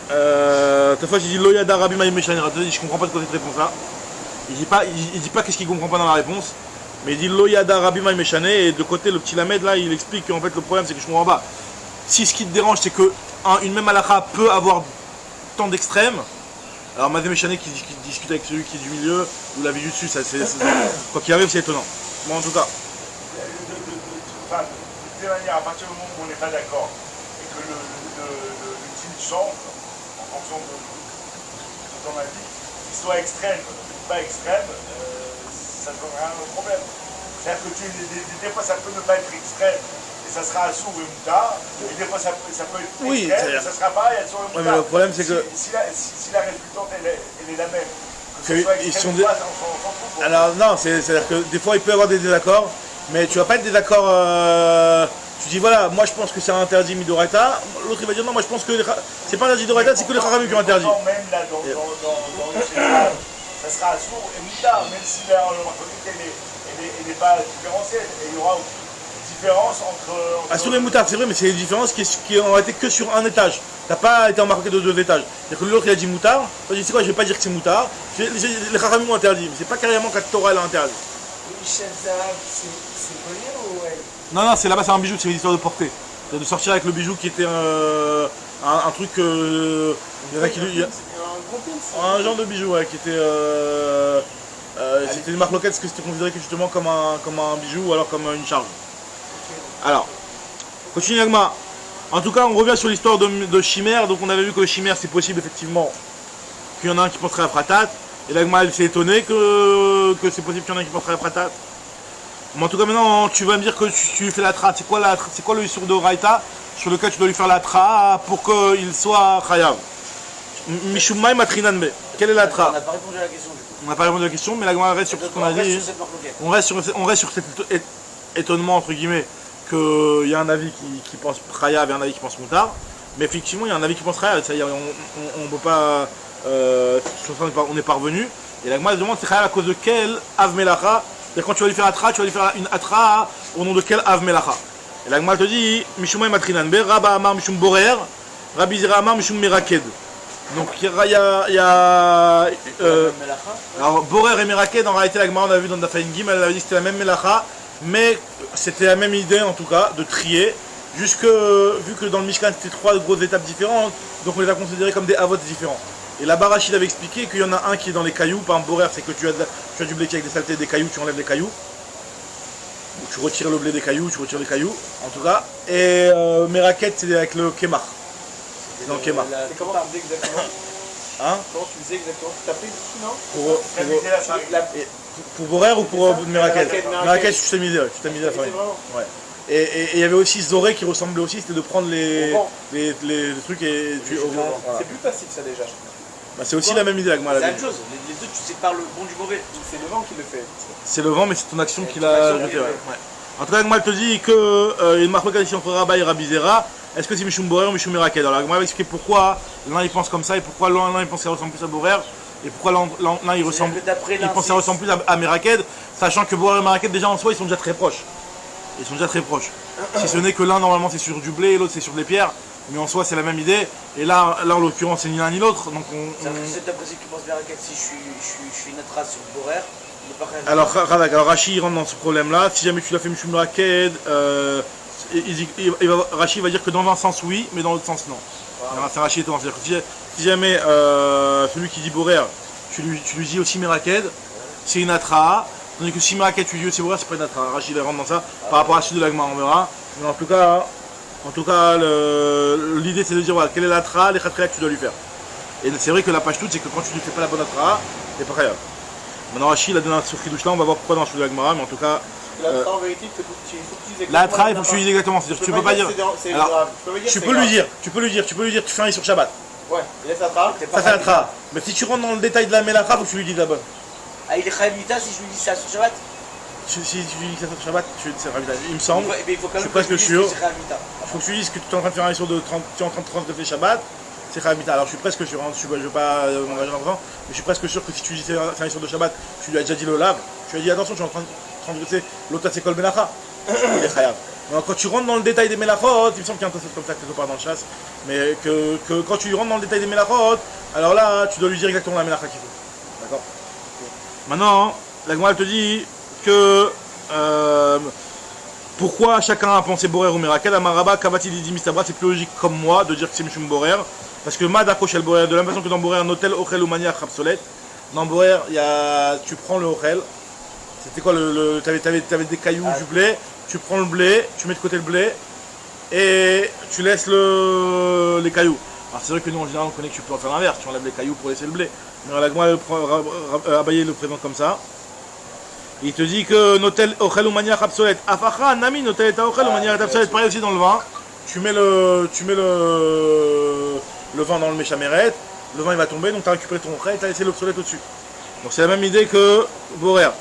Tosfot il dit Loyada Rabbi Maïm Meshani. Je comprends pas de quoi cette réponse là. Il dit pas qu'est-ce qu'il comprend pas dans la réponse. Mais il dit Loyada Rabbi Maïm Meshane, et de côté le petit Lamed là il explique qu'en fait le problème c'est que je comprends pas. Si ce qui te dérange c'est que une même halakha peut avoir tant d'extrêmes, alors Mazé Meshane qui discute avec celui qui est du milieu ou la vie du dessus, ça c'est quoi qu'il arrive c'est étonnant. Bon en tout cas. De toute manière, à partir du moment où on n'est pas d'accord et que le team change en fonction de ton avis, qu'il soit extrême ou pas extrême, ça ne donne rien au problème. C'est-à-dire que des fois ça peut ne pas être extrême et ça sera Assour et Moutar, et des fois ça peut être extrême et ça sera pareil Assour et Moutar. Mais le problème c'est que si la résultante elle est la même, que ce soit extrême ou pas, on s'en fout. Alors non, c'est-à-dire que des fois il peut y avoir des désaccords, mais tu vas pas être désaccord. Tu dis voilà, moi je pense que c'est interdit Midoraita, l'autre il va dire non, moi je pense que c'est pas interdit Midoraita, c'est que les Chachamim qui ont interdit. Même là dans le général, ça sera Assour et Moutar, même si la marquette elle n'est pas différentielle, et il y aura différence entre Assour et Moutar, c'est vrai, mais c'est une différence qui ont été que sur un étage. T'as pas été en marquette de 2 étages. C'est-à-dire que l'autre il a dit Moutar, toi tu sais quoi, je vais pas dire que c'est Moutar, les Chachamim ont interdit, mais c'est pas carrément qu'à Torah elle a interdit. Hirshel Zahav, c'est Bonnier ou elle? Non, c'est là-bas, c'est un bijou, c'est une histoire de portée. C'est de sortir avec le bijou qui était un truc. Il y en a qui. Un genre de bijou, ouais, qui était. C'était une marque locale, parce que c'était considéré justement comme un bijou ou alors comme une charge. Alors, continue Agma. En tout cas, on revient sur l'histoire de chimère. Donc, on avait vu que le chimère, c'est possible effectivement qu'il y en a un qui penserait à Fratat. Et l'Agma, elle s'est étonnée que c'est possible qu'il y en ait un qui penserait à Fratat. Mais en tout cas, maintenant, tu vas me dire que tu lui fais la tra. C'est quoi le sur de Raïta sur lequel tu dois lui faire la tra pour qu'il soit chayav? Mishumai matrinanbe. Quelle est la tra? On n'a pas répondu à la question du coup. On n'a pas répondu à la question, mais l'Agma reste sur ce qu'on a dit. On reste sur cet étonnement, entre guillemets, qu'il y a un avis qui pense chayav et un avis qui pense moutard. Mais effectivement, il y a un avis qui pense chayav. C'est-à-dire, on ne peut pas. On est parvenu. Et l'Agma se demande c'est chayav à cause de quel av melacha. C'est-à-dire quand tu vas lui faire atra, tu vas lui faire une atra au nom de quel av melacha. Et l'Agma te dit Mishumai matrinanbe, Rabba amar mishum borer, Rabbi Zira amar mishum meraked. Donc il y a Melacha. alors Borer et Meraked, en réalité la Gemara on a vu dans Daf Gim, elle avait dit que c'était la même Melacha, mais c'était la même idée en tout cas, de trier, vu que dans le Mishkan c'était 3 grosses étapes différentes, donc on les a considérées comme des avots différents. Et là-bas Rachid avait expliqué qu'il y en a un qui est dans les cailloux, par exemple Borer c'est que tu as du blé qui avec des saletés, des cailloux, tu enlèves les cailloux. Donc, tu retires le blé des cailloux, tu retires les cailloux, en tout cas. Et Meraked c'est avec le Kemar. C'est dans le Kemar. C'est comment tu faisais exactement? Hein? Comment tu faisais exactement? Tu tapais dessus, non? Réviser la farine. Pour Borer ou pour Meraked? Meraked. Meraked, tu t'es mis la farine. Ouais. Et il y avait aussi Zoré qui ressemblait aussi, c'était de prendre les trucs et tu voilà. C'est plus facile ça déjà. Bah, c'est aussi la même idée avec moi. C'est la même chose, les deux tu sépares le bon du mauvais. C'est le vent qui le fait. C'est le vent, mais c'est ton action qui ton l'a action jeté. qui Ouais. l'a Ouais. En tout cas, Agma te dit que il marque pas ici entre Rabat et Rabizera. Est-ce que c'est Mishum Borer ou Mishum Meraked? Alors Agma va expliquer pourquoi l'un il pense comme ça et pourquoi l'un il pense qu'il ressemble plus à Borer et pourquoi l'un il ressemble. Il pense qu'il ressemble plus à Meraked, sachant que Borer et Meraked déjà en soi ils sont déjà très proches. Ils sont déjà très proches. Si ce n'est que l'un normalement c'est sur du blé et l'autre c'est sur des pierres, mais en soi c'est la même idée. Et là en l'occurrence c'est ni l'un ni l'autre. Donc C'est d'après ce que tu penses bien, Raquel, si je suis une trace sur Borer, il n'est pas rien. alors Rachid il rentre dans ce problème là. Si jamais tu l'as fait Mishum Meraked, Rachid va dire que dans un sens oui, mais dans l'autre sens non. C'est Rachid étonnant. C'est-à-dire que si jamais celui qui dit Borer, tu lui dis aussi Meraked, c'est une atra. Tandis que si Meraked tu lui dis aussi Borer, c'est pas une atra. Rachid il rentre dans ça par rapport à la suite de l'agma, on verra. Mais en tout cas l'idée c'est de dire voilà, quelle est l'atra, les khatria que tu dois lui faire. Et c'est vrai que la page toute c'est que quand tu lui fais pas la bonne atra, c'est pas grave. Maintenant Rachid a donné un sur Kiddush là, on va voir pourquoi dans la suite de l'agma, mais en tout cas. L'atra en vérité, il faut que tu dises exactement. L'atra il faut que tu lui dises exactement, c'est-à-dire que tu peux pas dire. Alors, tu peux lui dire, tu fais un sur Shabbat. Ouais, laisse l'atra. Ça fait l'atra. Mais si tu rentres dans le détail de la melacha, faut que tu lui dises la bonne. Ah, il est Khavita si je lui dis ça sur Shabbat? Si tu lui dis que ça sur Shabbat, c'est Khavita. Il me semble. Il faut quand même Je suis presque sûr. que c'est Khavita. Il faut que tu dises que tu es en train de faire un sur de 30, tu es en train de transgresser Shabbat, c'est Khavita. Alors je suis presque sûr, je ne veux pas m'engager dans le temps, mais je suis presque sûr que si tu dis que c'est un sur de Shabbat, tu lui as déjà dit le lave, tu lui as dit attention, tu es en train de transgresser l'autre c'est Kol Melacha. Il est Chayav. Alors quand tu rentres dans le détail des Melachot, il me semble qu'il y a un truc comme ça quelque part dans le chasse, mais que quand tu rentres dans le détail des Melachot, alors là tu dois lui dire exactement la Melacha qu'il faut. D'accord? Maintenant, la Gemara te dit que pourquoi chacun a pensé Borer ou Meraked, Amaraba, Kavati, Didi, Mistabra, c'est plus logique comme moi de dire que c'est Mishum Borer, parce que Mad accroche le Borer, de la même façon que dans Borer, Notel, Ochel ou Maniach, Rapsolet. Dans Borer, tu prends le Ochel, c'était quoi t'avais des cailloux, du blé, tu prends le blé, tu mets de côté le blé, et tu laisses les cailloux. Alors c'est vrai que nous en général on connaît que tu peux en faire l'inverse, tu enlèves les cailloux pour laisser le blé. Mais la Gemara Abaye le présente comme ça. Il te dit que Notel Ochel ou Maniach Rapsolet. Afacha, Nami, Notel et Ochel ou Maniach Rapsolet. Pareil aussi dans le vin. Tu mets le vin dans le méchameret, le vin il va tomber, donc tu as récupéré ton Ochel et tu as laissé l'obsolète au-dessus. Donc c'est la même idée que Borer. Alors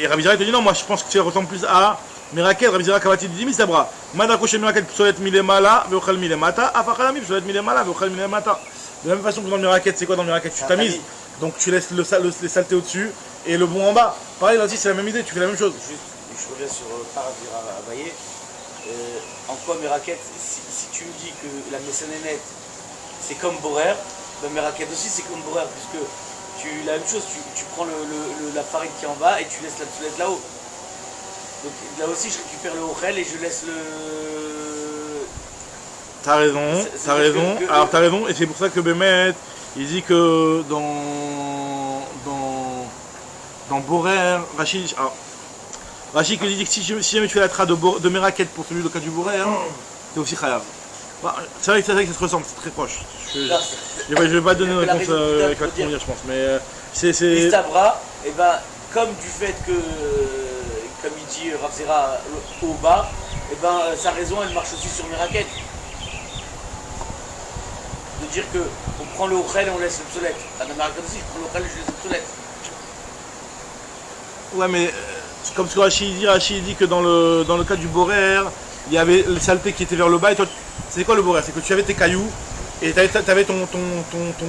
Rabbi Zera te dit non, moi je pense que tu ressembles plus à Meraked, Rabbi Zera Kavati dit Mistabra. Madakoche Meraked Psolet Milemala, Veochel Milemata, Afacha Nami, Psolet Milemala, Veochel Milemata. De la même façon que dans le Meraked, c'est quoi dans le Meraked? Tu tamises, donc tu laisses les saletés au-dessus et le bon en bas. Pareil là aussi c'est la même idée, tu fais la même chose. Juste, je reviens sur Paravira Abaye. En quoi Meraked, si tu me dis que la Messénénette c'est comme Borer, ben Meraked aussi c'est comme Borer, puisque la même chose, tu prends la farine qui est en bas et tu laisses la psoulette là-haut. Donc là aussi je récupère le Ochel et je laisse le... T'as raison, alors t'as raison, et c'est pour ça que Bémet, il dit que dans Borer, Rachid qui dit que si jamais tu fais la tra de Meraked pour celui de cas du Borer, c'est aussi Chayav. Bah, c'est vrai que ça se ressemble, c'est très proche. Je vais pas donner une réponse avec la dire, je pense, mais c'est... Mistabra, et ben, comme du fait que, comme il dit Rav Zera au bas, et ben, sa raison elle marche aussi sur Meraked. De dire que on prend le Ochel et on laisse l'obsolète. Dans Meraked aussi, je prends le Ochel et je laisse l'obsolète. Ouais, mais comme ce que Rachid dit que dans le cas du Borer, il y avait les saletés qui étaient vers le bas, et toi, c'est quoi le Borer? C'est que tu avais tes cailloux, et tu avais ton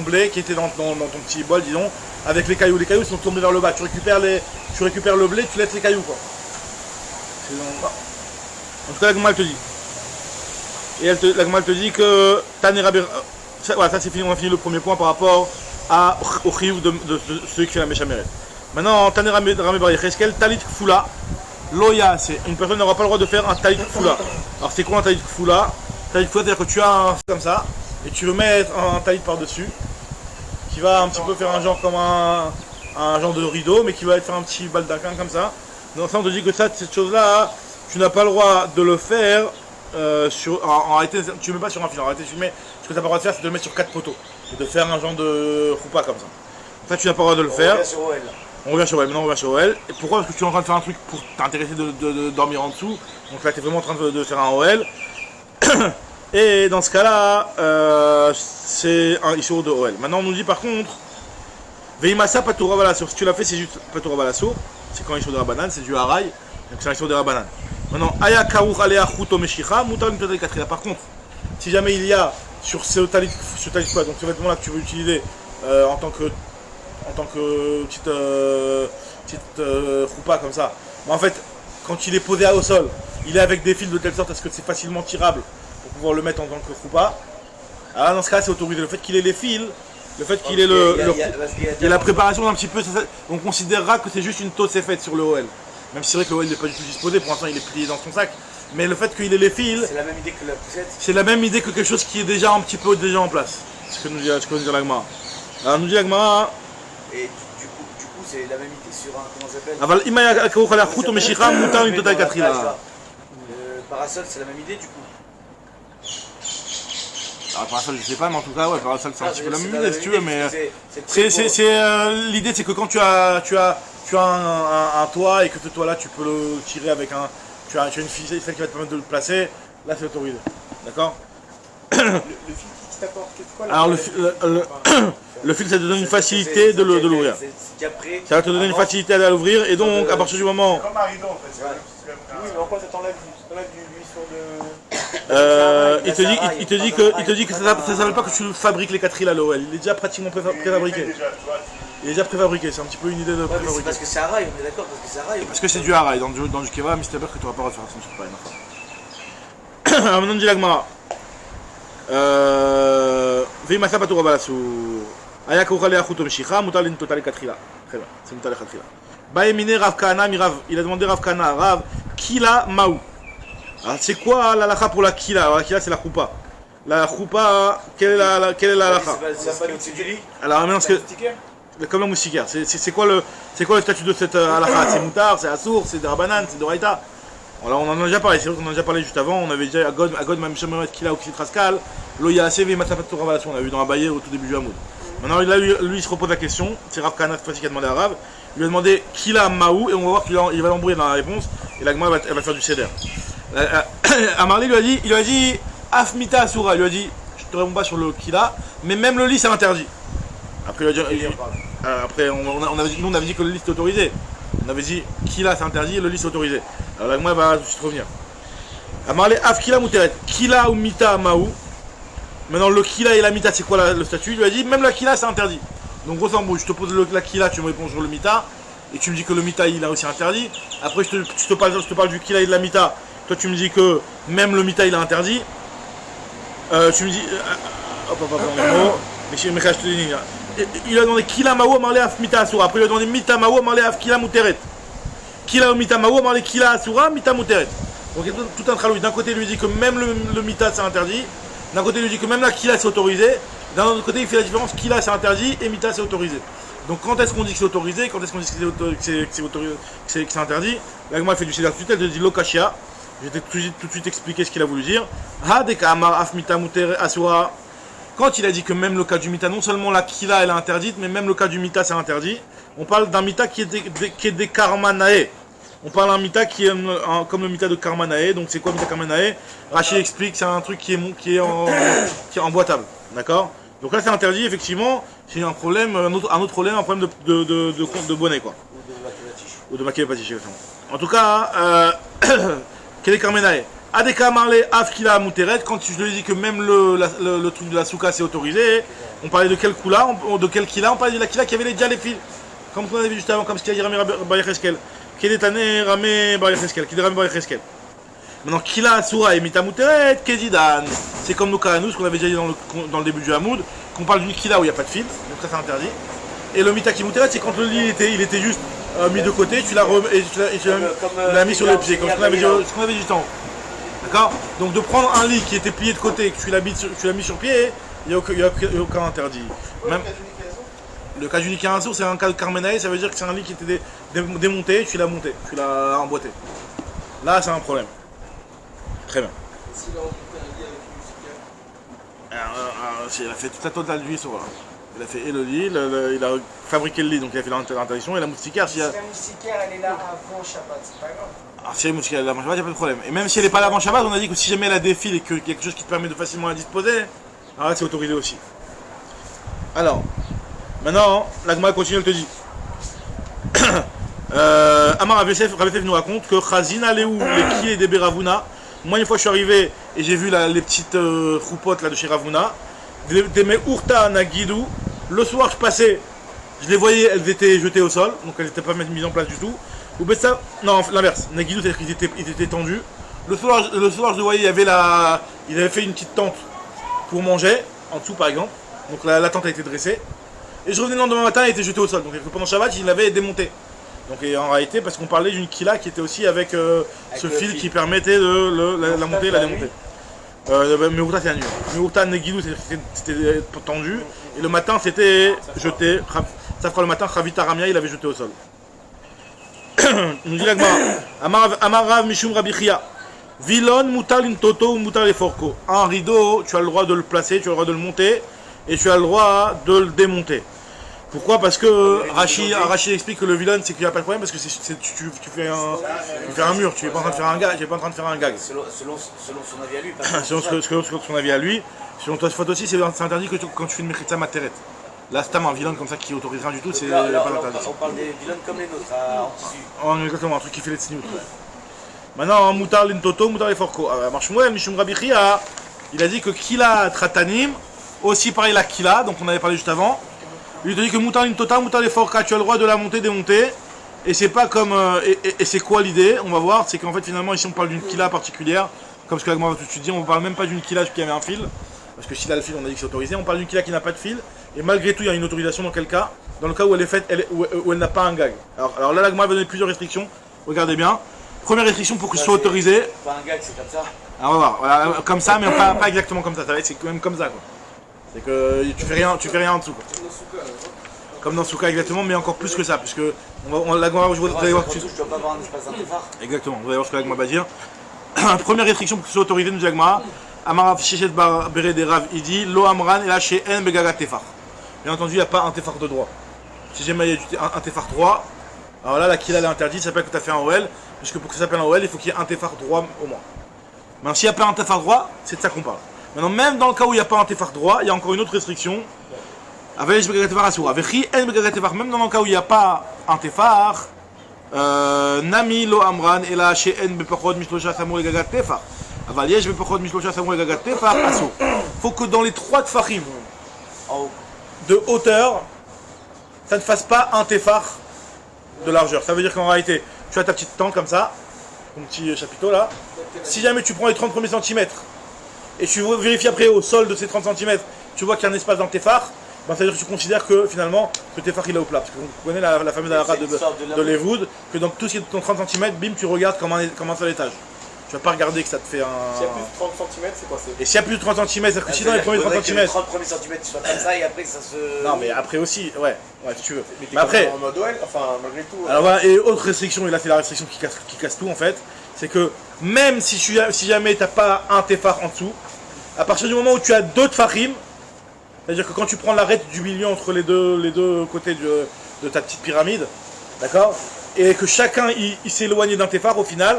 blé qui était dans ton petit bol, disons, avec les cailloux. Les cailloux sont tombés vers le bas. Tu récupères le blé, tu laisses les cailloux, quoi. En tout cas, la Gemara te dit. Et la Gemara te dit que voilà, ça c'est fini, on a fini le premier point par rapport au chiyuv de celui qui fait la méchameret. Maintenant, Taner Ramé Bar Yecheskel, talit kfula, loya, c'est une personne n'aura pas le droit de faire un talit kfula. Alors c'est quoi un talit kfula? Talit kfula, c'est-à-dire que tu as un comme ça, et tu veux mettre un talit par-dessus, qui va un petit peu faire un genre comme un genre de rideau, mais qui va faire un petit baldaquin comme ça. Donc ça on te dit que ça, cette chose-là, tu n'as pas le droit de le faire en réalité, tu ne mets pas sur un fil, en réalité tu mets, ce que tu n'as pas le droit de faire c'est de le mettre sur 4 poteaux, et de faire un genre de choupa comme ça. Ça tu n'as pas le droit de le faire. On revient sur OL, maintenant on revient sur OL. Et pourquoi? Parce que tu es en train de faire un truc pour t'intéresser de dormir en dessous, donc là tu es vraiment en train de faire un OL. Et dans ce cas-là, c'est un issur de OL. Maintenant on nous dit par contre, Veimasa Patoura Valasour, si tu l'as fait c'est juste Patoura Valasour, c'est quand issur de Rabanan, c'est du Haraï, donc c'est un issur de Rabanan. Maintenant, Aya Kaour Alea Chuto Meshicha, Moutar une Total 4. Par contre, si jamais il y a sur ce talit quoi, donc ce vêtement-là que tu veux utiliser en tant que petite choupa comme ça, mais en fait, quand il est posé au sol, il est avec des fils de telle sorte à ce que c'est facilement tirable pour pouvoir le mettre en tant que choupa. Alors dans ce cas, c'est autorisé. Le fait qu'il ait les fils, le fait qu'il ait il y a la préparation d'un petit peu, on considérera que c'est juste une tosefet sur le OL. Même si c'est vrai que le OL n'est pas du tout disposé, pour l'instant il est plié dans son sac. Mais le fait qu'il ait les fils, c'est la même idée que la poussette. C'est la même idée que quelque chose qui est déjà un petit peu déjà en place. C'est ce que nous dit l'Agmara. Alors nous dit l'Agmara. Et du coup c'est la même idée sur un, comment ça s'appelle? Aval imaya kaouk ala chut meshicha mutar une total 4 là. Parasol c'est la même idée du coup. Alors parasol je sais pas, mais en tout cas ouais, parasol c'est un petit peu la même idée si tu veux, mais l'idée c'est que quand tu as un toit et que ce toit là tu peux le tirer avec un, tu as une ficelle qui va te permettre de le placer, là c'est autorisé, d'accord? Le fil qui t'apporte quoi là? Alors le fil ça te donne une facilité de l'ouvrir. Ça va te donner une facilité à l'ouvrir et donc à partir du moment. Comme un rideau en fait. Oui, mais en quoi ça t'enlève l'huile de. Il te dit que ça ne s'appelle pas que tu fabriques les 4 îles à l'OL. Il est déjà pratiquement préfabriqué. Il est déjà préfabriqué, c'est un petit peu une idée de préfabriquer. Parce que c'est haraï, on est d'accord, parce que c'est haraï. Parce que c'est du haraï, dans du keva, mais c'est que tu n'auras pas à refaire, ça ne suffit pas. Alors maintenant, on dit l'agmara. Veimasa Patoura Valasour. Aya Kaoukale Achuto Meshicha, Mutar Lin Total 4 îles. Très bien, c'est Mutar 4 îles. Baemine Rav Kahana, il a demandé Rav Kahana, Rav, Kila Maou. Alors c'est quoi la lacha pour la Kila? Alors la Kila c'est la choupa. La choupa, quelle est la lacha? Alors maintenant, comme la moustiquaire, c'est quoi le statut de cette halakha? C'est moutar, c'est assour, c'est de rabanan, c'est de raïta. Alors on en a déjà parlé, c'est vrai qu'on en a déjà parlé juste avant, on avait déjà Agod Mamshamet Kila ou Kitraskal, Loya CV Matsapat Ravalason, on a vu dans Abaye au tout début du Hamoud. Maintenant lui il se repose la question, c'est Rav Kahana cette fois-ci qui a demandé à Rav, il lui a demandé Kila Maou et on va voir qu'il va l'embrouiller dans la réponse et la Gemara elle va faire du céder. Amarli il lui a dit Afmita Asura, il lui a dit je te réponds pas sur le Kila, mais même le lit c'est interdit. Après, après nous on avait dit que le lit c'est autorisé. On avait dit Kila c'est interdit et le lit c'est autorisé. Alors là, moi, va juste revenir. Amarle Af Kila Mouteret. Kila ou Mita Maou. Maintenant, le Kila et la Mita, c'est quoi le statut? Il lui a dit même la Kila c'est interdit. Donc, grosso modo, je te pose la Kila, tu me réponds sur le Mita. Et tu me dis que le Mita il a aussi interdit. Après, je te parle du Kila et de la Mita. Toi, tu me dis que même le Mita il a interdit. Tu me dis. Il a demandé Kila Maou, Amarle Af Mita Asura. Après, il a demandé Mita Maou, Amarle Af Kila Mouteret. Kila ou Mita Maou, Amarle Kila Asura, Mita Mouteret. Donc, il y a tout un tralouille. D'un côté, il lui dit que même le Mita c'est interdit. D'un côté, il lui dit que même la Kila c'est autorisé. D'un autre côté, il fait la différence Kila c'est interdit et Mita c'est autorisé. Donc, quand est-ce qu'on dit que c'est autorisé? Quand est-ce qu'on dit que c'est interdit? Là, moi, il fait du cédar tout de suite. Elle dit Lokashia. Je vais tout de suite expliquer ce qu'il a voulu dire. Hadeka Amar Af Mita Mouteret Asura. Quand il a dit que même le cas du Mita, non seulement la Kila elle est interdite, mais même le cas du Mita c'est interdit. On parle d'un Mita qui est des Karmanae. On parle d'un Mita qui est comme le Mita de Karmanae. Donc c'est quoi Mita Karmanae? Rachid explique, c'est un truc qui est emboîtable. D'accord? Donc là c'est interdit, effectivement. C'est un problème, un autre problème, un problème de bonnet quoi. Ou de maquillage patiché. En tout cas, quel est Karmanae? Adeka Marle Afkila Mouteret, quand je lui ai dit que même le truc de la souka c'est autorisé, on parlait de quel Kila, on parlait de la Kila qui avait déjà les fils. Comme on avait vu juste avant, comme ce qu'il a dit Ramé Bayecheskel. Qui est Tané Ramé Bayecheskel, qui est Ramé Bayecheskel. Maintenant Kila Asura et Mita Mouteret, Kezidan. c'est comme nos Kahanous, ce qu'on avait déjà dit dans le début du Hamoud, qu'on parle d'une Kila où il n'y a pas de fil, donc ça c'est interdit. Et le Mitaki Mouteret, c'est quand le lit il était juste mis de côté, tu l'as mis sur le pied, comme ce qu'on avait dit juste en haut. D'accord? Donc de prendre un lit qui était plié de côté et que tu l'as mis sur pied, il n'y a aucun interdit. Même, le cas du Nikanzo, c'est un cas de Carmenae, ça veut dire que c'est un lit qui était démonté, tu l'as monté, tu l'as emboîté. Là, c'est un problème. Très bien. S'il a rencontré un lit avec une musique, Il a fait toute la totale du lit sur là. Il a fait et le lit, il a fabriqué le lit, donc il a fait l'interdiction, et la moustiquaire, Si la moustiquaire elle est là avant Shabbat, c'est pas grave. si la moustiquaire est là avant Shabbat, il n'y a pas de problème. Et même si elle n'est pas là avant Shabbat, on a dit que si jamais elle a des fils et qu'il y a quelque chose qui te permet de facilement la disposer, alors là c'est autorisé aussi. Alors, maintenant, la Gemara continue, elle te dit. Amar Rav Yosef nous raconte que Chazina Léou, les kilés des Beravuna. Moi, une fois, je suis arrivé et j'ai vu les petites roupottes là de chez Ravuna. Des Meurta Nagidou. Le soir, je passais, je les voyais, elles étaient jetées au sol, donc elles n'étaient pas mises en place du tout. Ou Bessa, non, l'inverse. Nagidou, c'est-à-dire qu'ils étaient tendus. Le soir, je le voyais, il avait fait une petite tente pour manger, en dessous par exemple. Donc la tente a été dressée. Et je revenais le lendemain matin, elle était jetée au sol. Donc pendant Shabbat, il l'avait démonté. Donc en réalité, parce qu'on parlait d'une Kila qui était aussi avec ce fil qui permettait de la monter et la démonter. Meurta, c'est la nuit. Meurta Negidou, c'était tendu. Et le matin, c'était jeté. Ça fera le matin, Chavita Ramia, il avait jeté au sol. Nous dit la Gemara, Amarav Mishum Rabichia. Vilon Mutal Toto ou Mutal Forko. Un rideau, tu as le droit de le placer, tu as le droit de le monter. Et tu as le droit de le démonter. Pourquoi? Parce que Rachid explique que le vilain, c'est qu'il n'y a pas de problème, parce que tu fais un mur, tu n'es pas en train de faire un gag. Selon son avis à lui. Selon son avis à lui. Selon toi, aussi, c'est interdit que quand tu fais une mechitza materet. Là, c'est un vilain comme ça qui autorise rien du tout, c'est pas interdit. On parle des vilains comme les nôtres, en tissu. Oh, exactement, un truc qui fait les tsniout. Maintenant, Moutar Lintoto, Moutar Leforko. Marshmuel, Mishum Rabichia, il a dit que Kila Tratanim, aussi pareil la Kila, donc on avait parlé juste avant. Il te dit que Moutar Lintota, Moutar Leforka, tu as le droit de la monter, démonter. Et c'est pas comme. Et c'est quoi l'idée? On va voir, c'est qu'en fait finalement ici on parle d'une Kila particulière. Comme ce que la Gemara va tout de suite dire, on ne parle même pas d'une Kila qui avait un fil. Parce que s'il a le fil, on a dit que c'est autorisé. On parle d'une Kila qui n'a pas de fil. Et malgré tout, il y a une autorisation dans quel cas? Dans le cas où elle est faite, où elle n'a pas un gag. Alors là, la Gemara va donner plusieurs restrictions. Regardez bien. Première restriction pour que ce soit autorisé. Pas un gag, c'est comme ça. Alors on va voir. Voilà, comme ça, mais pas exactement comme ça. C'est quand même comme ça quoi. C'est que tu fais rien en dessous quoi. Comme dans Souka exactement, mais encore plus que ça, puisque la Gemara, vous allez voir que tu dois pas avoir un espace d'antéphare. Exactement, vous allez voir ce que la Gemara va dire. Première restriction pour que ce soit autorisé, nous dit la Gemara. Amarav Shechet Bar Bere de Rav, il dit Lo Amran et là chez En Begaga Tefar. Bien entendu, il n'y a pas un Tefar de droit. Si jamais il y a un Tefar droit, alors là, la Kila est interdite, ça s'appelle que tu as fait un OL, puisque pour que ça s'appelle un OL, il faut qu'il y ait un Tefar droit au moins. Maintenant, s'il n'y a pas un Tefar droit, c'est de ça qu'on parle. Maintenant, même dans le cas où il n'y a pas un Tefar droit, il y a encore une autre restriction. Même dans le cas où il n'y a pas un Tefar, Nami Lo Amran et là chez En Bepachod Mishlosha Samou et Gagat Tefar. Avaliège Bepachod Mishlosha Samou et Gagat Tefar, Asso. Faut que dans les 3 Tefachim de hauteur, ça ne fasse pas un Tefar de largeur. Ça veut dire qu'en réalité, tu as ta petite tente comme ça, ton petit chapiteau là. Si jamais tu prends les 30 premiers centimètres et tu vérifies après au sol de ces 30 cm, tu vois qu'il y a un espace dans tes phares, ben, ça veut dire que tu considères que finalement que tes phares il est au plat. Parce que vous connaissez la fameuse halakha de Levoud, que dans tout ce qui est dans 30 cm, bim, tu regardes comme un seul étage. Tu vas pas regarder que ça te fait un. S'il y a plus de 30 cm, c'est quoi? Et s'il y a plus de 30 cm, c'est-à-dire que si dans les premiers 30 cm. 30 premiers centimètres, tu sois comme ça et après ça se. Non, mais après aussi, ouais, si tu veux. Mais Mais après. en mode OL, enfin malgré tout. Alors voilà, et autre restriction, et là c'est la restriction qui casse tout en fait, c'est que même si jamais tu n'as pas un tefar en dessous, à partir du moment où tu as 2 tefachim, c'est-à-dire que quand tu prends l'arête du milieu entre les deux côtés de ta petite pyramide, d'accord, et que chacun il s'éloigne d'un tefar au final,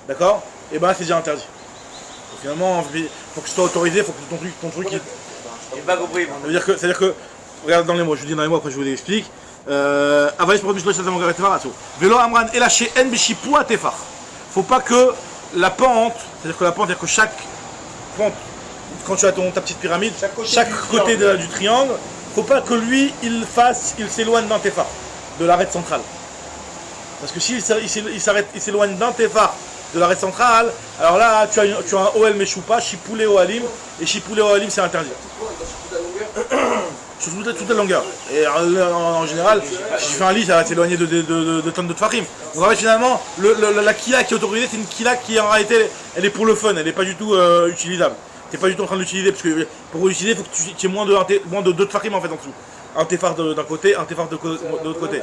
d'accord, et ben c'est déjà interdit. Donc, finalement, il faut que ce soit autorisé, il faut que ton truc il... J'ai pas compris. C'est-à-dire que, regarde dans les mots, je vous dis dans les mots, après je vous explique. Vélo Amran et lâché En Bishipua Tefar. Faut pas que la pente, c'est-à-dire que chaque pente, quand tu as ta petite pyramide, chaque côté du triangle, faut pas que lui il s'éloigne d'un Tefar, de l'arête centrale. Parce que s'il s'éloigne d'un Tefar de l'arête centrale, alors là, tu as un OL Meshupa, Shipoulé Ohalim, et Shipoulé Ohalim, c'est interdit. Sur toute la longueur. Et en général, si tu fais un lit, ça va t'éloigner de tonnes de tfachim. Donc en fait, finalement, la kila qui est autorisée, c'est une kila qui en réalité, elle est pour le fun, elle n'est pas du tout utilisable. Tu n'es pas du tout en train de l'utiliser, parce que pour l'utiliser, il faut que tu aies moins de 2 tfachim en fait en dessous. Un tefar d'un côté, un tefar de l'autre côté.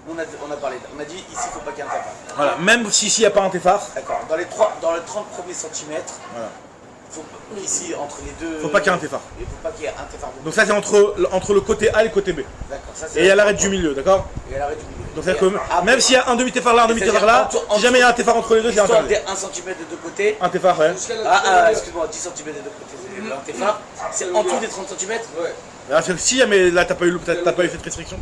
On a parlé, on a dit ici il ne faut pas qu'il y ait un tefar. Voilà, même s'il n'y a pas un tefar. D'accord, dans les 30 premiers centimètres, Voilà. Ici entre les deux. Faut pas qu'il y ait un tefar. Il faut pas qu'il y ait un tefar. Donc ça c'est entre le côté A et le côté B. D'accord. Et à l'arrêt du milieu, d'accord. Et à l'arrêt du milieu. Donc c'est-à-dire que même s'il y a un demi-tefar là, un demi-tefar là, si jamais il y a un tefar entre les deux, c'est interdit. 1 cm des deux côtés. Un tefar, ouais. Excuse-moi, 10 cm des deux côtés, c'est un tefar. C'est en dessous des 30 cm. Ouais. Alors, si jamais là t'as pas eu cette restriction,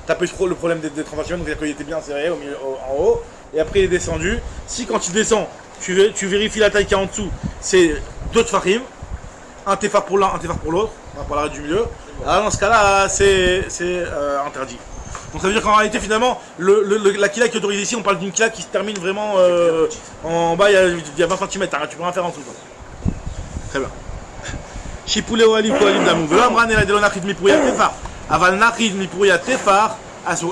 t'as pas eu le problème des 30 cm, donc c'est-à-dire qu'il était bien serré en haut, et après il est descendu. Si quand il descend, tu vérifies la taille qu'il y a en dessous, c'est 2 tefachim, un tefar pour l'un, un tefar pour l'autre, pour l'arrêt du milieu. Alors dans ce cas-là, c'est interdit. Donc ça veut dire qu'en réalité finalement, la kila qui est autorisée ici, on parle d'une kila qui se termine vraiment en bas, il y a 20 cm, tu peux rien faire en dessous. Très bien. Shipoulé Ohalim Kohalim Damou. Velamran et la Delonachid Mipouya Tefar. Aval Nachid Mipouya Tefar.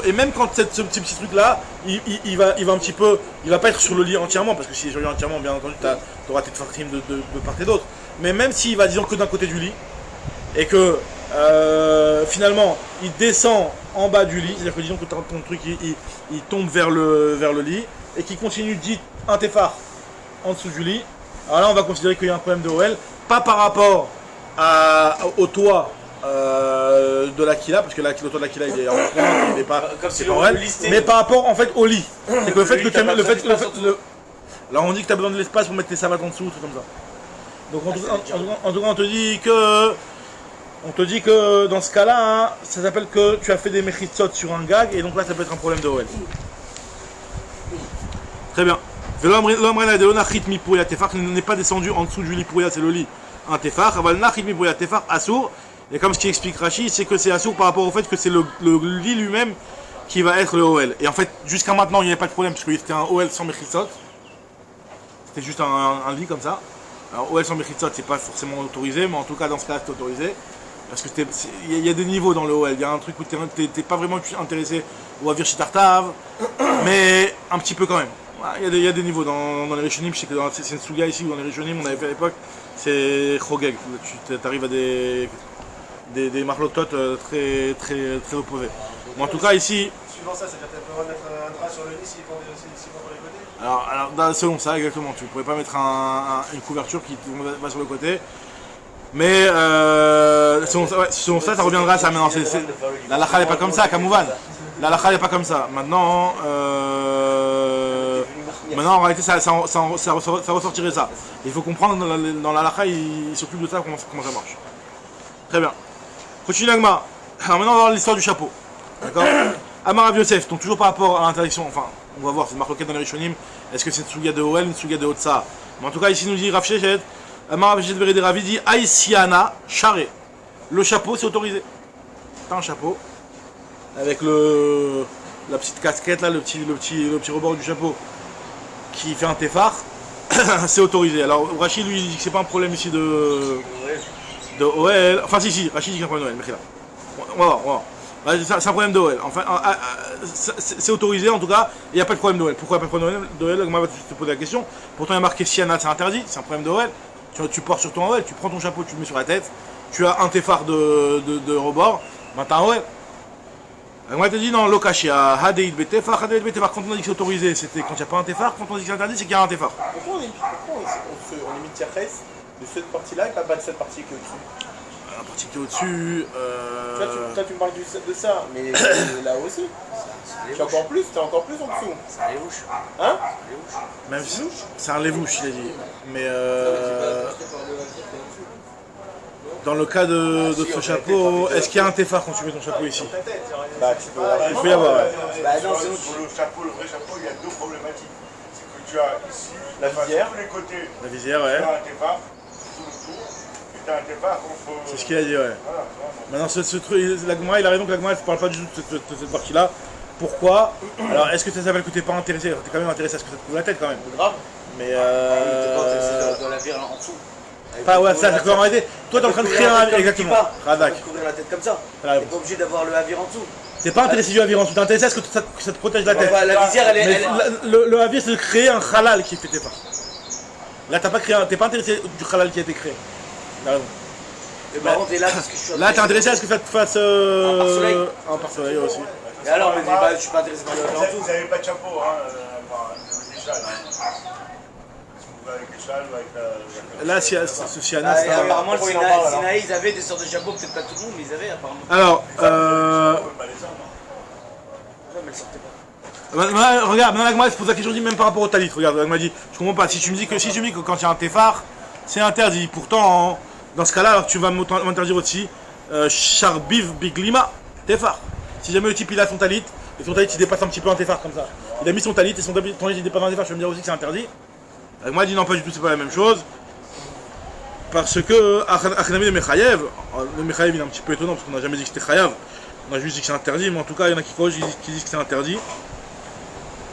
Et même quand ce petit truc là, il va un petit peu, il va pas être sur le lit entièrement, parce que si sur le lit entièrement, bien entendu, tu auras tes tefachim de part et d'autre. Mais même s'il va, disons, que d'un côté du lit, et que finalement il descend en bas du lit, c'est-à-dire que disons que ton truc il tombe vers le lit, et qu'il continue dit un tefar en dessous du lit, alors là on va considérer qu'il y a un problème de OL, pas par rapport au toit de la kila, parce que le toit de la kila il est en point, il n'est pas, mais par rapport en fait au lit. C'est que là on dit que tu as besoin de l'espace pour mettre tes savates en dessous, tout comme ça. Donc en tout cas on te dit que dans ce cas-là, hein, ça s'appelle que tu as fait des mechitzot sur un gag, et donc là ça peut être un problème de OL. Très bien. L'homme n'est pas descendu en dessous du lit pour c'est le lit. Un tefar, tefar assour, et comme ce qui explique Rashi, c'est que c'est assour par rapport au fait que c'est le lit lui-même qui va être le OL. Et en fait, jusqu'à maintenant, il n'y avait pas de problème, parce que c'était un OL sans mechitsot. C'était juste un lit comme ça. Alors, OL sans mechitsot, c'est pas forcément autorisé, mais en tout cas, dans ce cas, c'est autorisé. Parce que il y a des niveaux dans le OL. Il y a un truc où t'es pas vraiment intéressé au Avir Shitartav, mais un petit peu quand même. Il y a des niveaux dans les Rishonim. Je sais que c'est une Suga ici, ou dans les Rishonim, on avait fait à l'époque, c'est Chogeg. Tu arrives à des marlotot très opposés. Mais en tout cas, ici. Suivant ça, c'est-à-dire que tu peux mettre un drap sur le lit s'ils vont sur les côtés. Alors, selon ça, exactement. Tu ne pourrais pas mettre une couverture qui va sur le côté. Mais selon ça, ça reviendra à ça. Maintenant, la lacha n'est pas comme ça, Kamouvan. La lacha n'est pas comme ça. Maintenant, en réalité, ça ressortirait ça. Il faut comprendre, dans la lacha, il s'occupe de ça, comment ça marche. Très bien. Continue Agma. Alors maintenant, on va voir l'histoire du chapeau. D'accord. Amar Rav Yosef, donc toujours par rapport à l'interdiction, enfin, on va voir, c'est marqué dans les Rishonim, est-ce que c'est une souga de OL, une souga de Otsa. Mais en tout cas, ici, nous dit Rav Shechet, Amar Rav Shechet Veredé Ravi dit Aïsiana, charré. Le chapeau, c'est autorisé. T'as un chapeau, avec la petite casquette, là, le petit rebord du chapeau, qui fait un tefar, c'est autorisé. Alors, Rachid, lui, il dit que c'est pas un problème ici de OL. Enfin, si, Rachid dit qu'il y a un problème de OL, mais là. On va voir. C'est un problème de OL. Enfin, c'est autorisé en tout cas, il n'y a pas de problème de OL. Pourquoi il n'y a pas de problème de OL? Moi, je vais te poser la question. Pourtant, il y a marqué Siana, c'est interdit, c'est un problème de OL. Tu portes sur ton OL, tu prends ton chapeau, tu le mets sur la tête, tu as un tefar de rebord, maintenant un OL. Moi, je te dis non, Lokashia, Hadeid Betefar, Hadeid Betefar. Quand on a dit que c'est autorisé, c'était quand il n'y a pas un tefar. Quand on dit que c'est interdit, c'est qu'il y a un tefar. Pourquoi on est mis tiaches de cette partie-là et pas de cette partie qui est au-dessus? La partie qui est au-dessus. Toi, tu me parles de ça, mais là aussi. T'es encore plus en dessous. C'est un lévouche. Hein? Même si c'est un lévouche, il a dit. Mais dans le cas de ce chapeau, est-ce qu'il y a un tefar quand tu mets ton chapeau ici? Bah, tu peux. Il faut y avoir. Ouais. Bah non, c'est Sur le chapeau, le vrai chapeau, il y a deux problématiques. C'est que tu as ici, La visière. sur tous les côtés, La visière, tu ouais. as un tefar, tout le tour, et tu as un tefar contre. C'est ce qu'il a dit, ouais. Voilà, Maintenant, ce truc, l'Agma, il a raison que l'Agma, elle ne parle pas du tout de cette partie-là. Pourquoi? Alors, est-ce que ça s'appelle que t'es pas intéressé? T'es quand même intéressé à ce que ça te couvre la tête quand même. Grave. Mais T'es pas intéressé dans la vie en dessous. pas ouais, ça, c'est comment arrêter. Toi, t'es en train de créer un. Exactement. Radak. Tu peux couvrir la tête comme ça. Voilà. T'es pas obligé d'avoir le havir en dessous. T'es pas intéressé du havir en dessous, t'es intéressé à ce que ça te protège la tête. La visière, elle Mais est. le havir, c'est de créer un halal qui fait tes pas. Là, t'es pas intéressé du halal qui a été créé. T'as raison. Et par contre, t'es là parce que je suis. Là, t'es intéressé à ce que ça te fasse. Un pare-soleil. Un pare-soleil aussi. Et alors, mais bah, je suis pas intéressé par le havir en dessous. Vous n'avez pas de chapeau, hein, avec les châles. Hein. Vous pouvez avec les châles ou avec la. Là, ce Siana, Ah, et c'est un. apparemment, le Pourquoi il en parle, alors Sinaï, ils avaient des sortes de chapeaux, peut-être pas tout le monde, mais ils avaient apparemment. Alors, Pas les hommes, hein. Ouais, mais elles sortaient pas. regarde, maintenant Agma se pose la question, dit même par rapport au talit. Regarde, Agma dit, je comprends pas. Si tu me dis que quand il y a un téphar, c'est interdit. Pourtant, dans ce cas-là, alors tu vas m'interdire aussi. Charbiv biglima, téphar. Si jamais le type il a son talit, et son talit il dépasse un petit peu un téphar comme ça. Il a mis son talit et son talit il dépasse un téphar, je vais me dire aussi que c'est interdit. Agma dit non, pas du tout, c'est pas la même chose. Parce que Achanami de Mechayev, le Mechayev il est un petit peu étonnant parce qu'on n'a jamais dit que c'était Chayav. On a juste dit que c'est interdit, mais en tout cas, il y en a qui corrigent, qui disent que c'est interdit.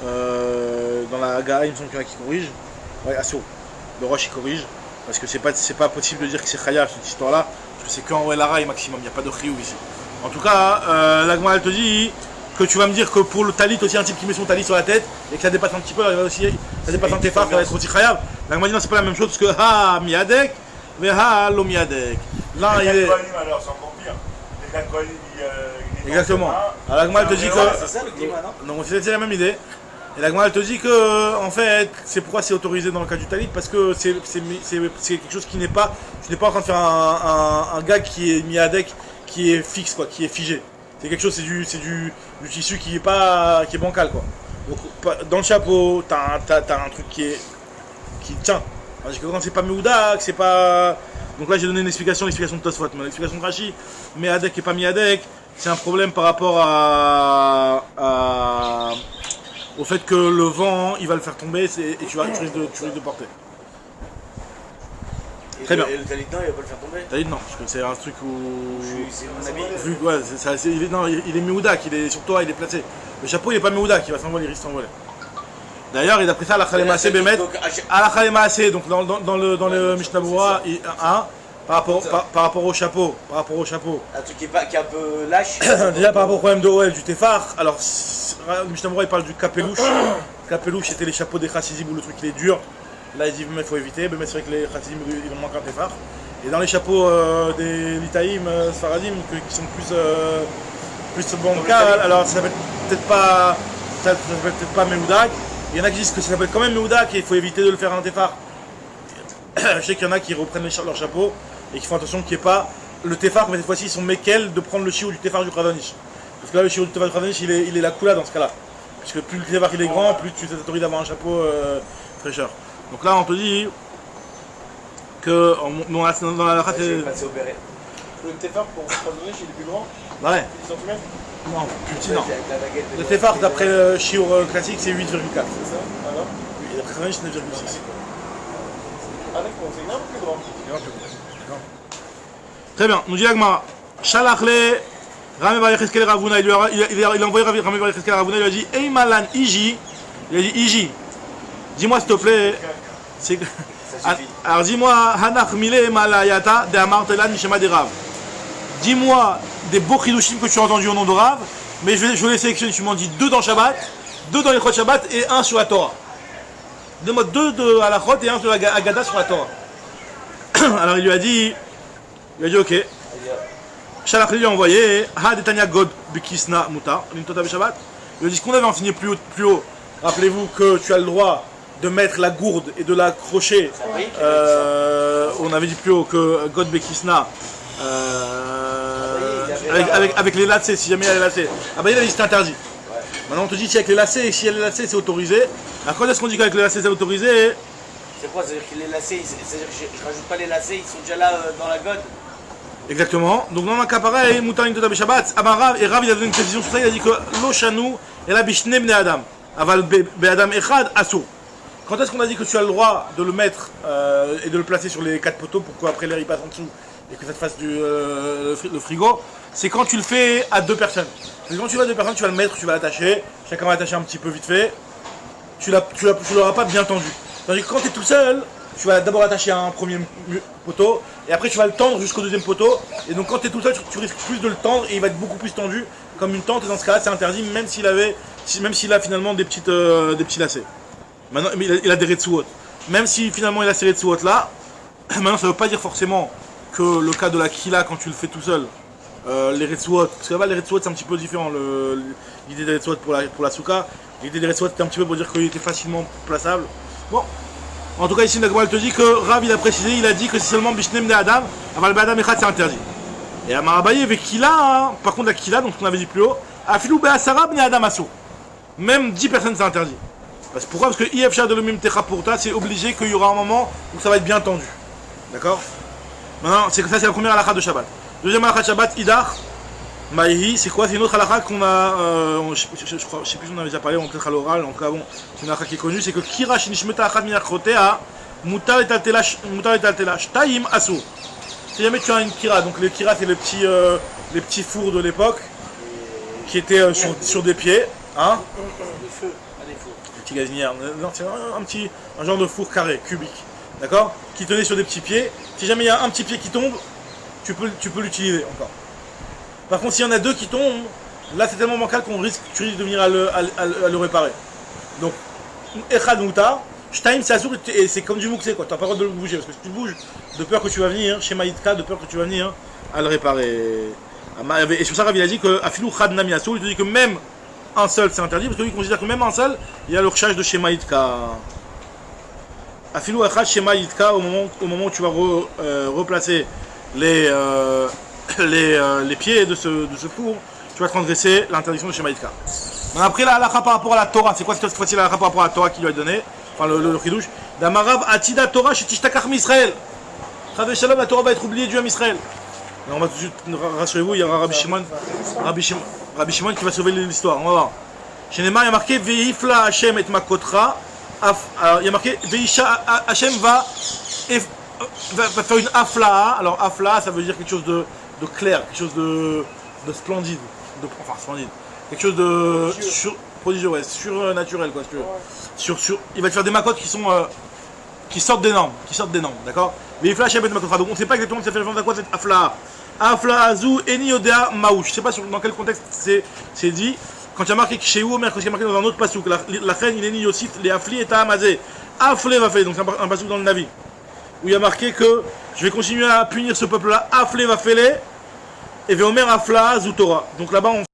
Dans la Haga, il me semble qu'il y en a qui corrigent. Ouais, Asso. Le Roche, il corrige. Parce que c'est pas possible de dire que c'est Chayav, cette histoire-là. Parce que c'est qu'en Wellara et maximum, il n'y a pas de Chiyuv ici. En tout cas, l'Agma, elle te dit que tu vas me dire que pour le talit, aussi un type qui met son talit sur la tête et que ça dépasse un petit peu, ça dépasse un téphar, ça va être aussi Chayav. L'Agma dit non, c'est pas la même chose parce que Ha miadek, veha lo miadek. Là, il est. Les Kohanim, alors, c'est encore pire. Les Kohanim, il est. Exactement. Alors l'Agma elle te dit que. C'est ça le climat, non? Donc c'est la même idée. Et l'Agma elle te dit que en fait c'est pourquoi c'est autorisé dans le cas du talit parce que c'est quelque chose qui n'est pas. Tu n'es pas en train de faire un gag qui est mis à deck, qui est fixe quoi, qui est figé. C'est quelque chose, c'est du tissu qui est bancal quoi. Donc dans le chapeau, t'as un truc qui tient. Parce que quand c'est pas Meouda, que c'est pas. Donc là j'ai donné l'explication de Tosfot, mais l'explication de Rashi, mais Adek et pas mi-Adek, c'est un problème par rapport au fait que le vent il va le faire tomber et tu risques de porter. Très bien. Et le talit, non, il va pas le faire tomber. T'as dit non, parce que c'est un truc où. C'est mon ami. Ouais, il est Meouda, il est sur toi, il est placé. Le chapeau il est pas Meouda, qui va s'envoler, il risque de s'envoler. D'ailleurs, et d'après ça, la Khalema assez Bémet, à la Khalema assez, donc dans le Mishnah Berurah, par rapport au chapeau, Un truc qui est un peu lâche. déjà par rapport au problème de OL du Téphar, alors le Mishnah Berurah il parle du Kapelouche. Kapelouche c'était les chapeaux des Chassidim où le truc il est dur. Là il dit mais il faut éviter, mais c'est vrai que les Chassidim ils vont manquer un Téphar. Et dans les chapeaux des Litaïm, Sfaradim, qui sont plus bancals, alors ça s'appelle peut-être pas Meoudak. Il y en a qui disent que ça s'appelle quand même Meoudak et il faut éviter de le faire un Téphar. Je sais qu'il y en a qui reprennent leur chapeau et qui font attention qu'il n'y ait pas le Téphar, mais cette fois-ci ils sont Mekel de prendre le chiot du Téphar du Kravanish. Parce que là le chiot du Téphar du Kravanish il est la coula dans ce cas-là. Puisque plus le Téphar il est grand, plus tu t'autorises d'avoir un chapeau fraîcheur. Donc là on te dit que dans la halakha Je vais passer au béret. Le Téphar pour pardonner, il est plus grand, ouais. 10 cm. Non, plus petit non. Avec la baguette de- Le Téphar d'après le chiot classique c'est 8,4. C'est ça. Alors Et d'après Kravanish c'est 9,6. Ah d'accord, c'est un peu plus grand. Très bien, nous dit Agmara. Shalachle, Rame Bar Yecheskel Ravuna, il a envoyé Rame Bar Yecheskel Ravuna, il lui a dit Hey Malan, Iji. Il a dit Iji, dis-moi s'il te plaît. Ça suffit. Alors dis-moi, Hanach Mile Malayata de Amartelan Mishema de Rav. Dis-moi des beaux chidushim que tu as entendus au nom de Rav, mais je vais les sélectionner. Tu m'en dis 2 dans Shabbat, 2 dans les Chot Shabbat et 1 sur la Torah. Donne-moi 2 à la Chot et 1 sur la Agada sur la Torah. Alors il lui a dit ok. Shalach lui a envoyé Ha detanya god bekisna mutar l'intota beshabbat. Il lui a dit ce qu'on avait enseigné plus haut. Rappelez-vous que tu as le droit de mettre la gourde et de l'accrocher. On avait dit plus haut que god bekisna avec les lacets, si jamais il y a les lacets. Ah bah il a dit c'est interdit. Maintenant on te dit si avec les lacets, si il y a les lacets c'est autorisé. Alors quand est-ce qu'on dit qu'avec les lacets c'est autorisé? C'est quoi? C'est-à-dire que les lacets, c'est-à-dire que je rajoute pas les lacets, ils sont déjà là dans la gode. Exactement. Donc dans un cas pareil, Moutar Intota Beshabbat, Rav, et Rav il a donné une précision sur ça, il a dit que Lo Shanu et la Bishne Bne Adam. Aval Be Adam Echad Asur. Quand est-ce qu'on a dit que tu as le droit de le mettre et de le placer sur les 4 poteaux pour qu'après l'air il passe en dessous et que ça te fasse le frigo? c'est quand tu le fais à 2 personnes. Parce que quand tu vas à 2 personnes, tu vas le mettre, tu vas l'attacher, chacun va l'attacher un petit peu vite fait, tu l'auras pas bien tendu. Tandis que quand tu es tout seul, tu vas d'abord attacher à un premier poteau, et après tu vas le tendre jusqu'au deuxième poteau, et donc quand tu es tout seul, tu risques plus de le tendre, et il va être beaucoup plus tendu, comme une tente, et dans ce cas-là, c'est interdit, même s'il a finalement des petits lacets. Maintenant, il a des retsuot. Même si finalement il a ces retsuot là, maintenant ça veut pas dire forcément que le cas de la kila, quand tu le fais tout seul, les retsuot, parce que là-bas les retsuot c'est un petit peu différent, l'idée des retsuot pour la souka, l'idée des retsuot c'était un petit peu pour dire qu'il était facilement plaçable. Bon, en tout cas ici la Gemara te dit que Rav il a précisé, il a dit que c'est seulement Bishnem de Adam, Aval Adam Echad c'est interdit. Et à Marabaye avec kila, hein, par contre la kila, donc ce qu'on avait dit plus haut, Afilou Be'asara Bne Adam Asur. Même 10 personnes c'est interdit. Pourquoi? Parce que IFSH de l'Omim Techa pour toi, c'est obligé qu'il y aura un moment où ça va être bien tendu. D'accord? Maintenant, ça c'est la première halakha de Shabbat. Deuxième halakha de Shabbat, Idar, Maïhi, c'est quoi? C'est une autre halakha qu'on a, je sais plus si on avait déjà parlé, peut-être à l'oral, en tout cas bon, c'est une halakha qui est connue, c'est que Kira Shinishmeta Achat Minachrotea, Mutar et Taltelash, Taïm Asou. Si jamais tu as une Kira, donc les Kira c'est les petits fours de l'époque, qui étaient sur des pieds, hein? Petit gazinière, non, c'est un genre de four carré, cubique, d'accord, qui tenait sur des petits pieds. Si jamais il y a un petit pied qui tombe, tu peux l'utiliser encore. Par contre, s'il y en a 2 qui tombent, là c'est tellement bancal qu'on risque de venir à le réparer. Donc, Echad Mouta, Shtaim c'est assour et c'est comme du moukse quoi, t'as pas le droit de le bouger parce que si tu bouges, de peur que tu vas venir, chez Maïtka, de peur que tu vas venir à le réparer. Et sur ça, Rav il a dit que Afilou Chad Nami Assour, il te dit que même un seul c'est interdit parce que lui il considère que même un seul il y a le rechage de Shema Yitka. Afilou Echad Shema Yitka au moment où tu vas replacer les pieds de ce four, tu vas transgresser l'interdiction de Shema Yitka. Après la halakha par rapport à la Torah, c'est quoi cette fois-ci la halakha par rapport à la Torah qui lui a donné, enfin le chidouche, Damarav Atida Torah Shetishtakach Misraël. Chavé Shalom, la Torah va être oubliée du Ham Israël. On va tout de suite, rassurez-vous, il y aura Rabbi Shimon qui va sauver l'histoire, on va voir. Chez Neymar, il y a marqué Veifla Hashem et Makotra. Alors, il y a marqué Veisha Hashem va faire une afla. Alors, afla, ça veut dire quelque chose de clair, quelque chose de splendide. Enfin, splendide. Quelque chose de prodigieux, ouais, surnaturel, quoi. Il va te faire des makotes qui sortent des normes, d'accord? Veifla Hashem et Makotra. Donc, on ne sait pas exactement si ça fait référence à quoi cette afla. Afla Azou Eni Odea Maouch. Je ne sais pas dans quel contexte c'est dit. Quand il y a marqué chez Omer, quand il y a marqué dans un autre pasouk, la reine il est ni Yosit, les Afli et Tahamazé. Aflé va faire, donc c'est un pasouk dans le Navi. Où il y a marqué que je vais continuer à punir ce peuple-là. Aflé va faire et Veomer Afla Azou Torah. Donc là-bas on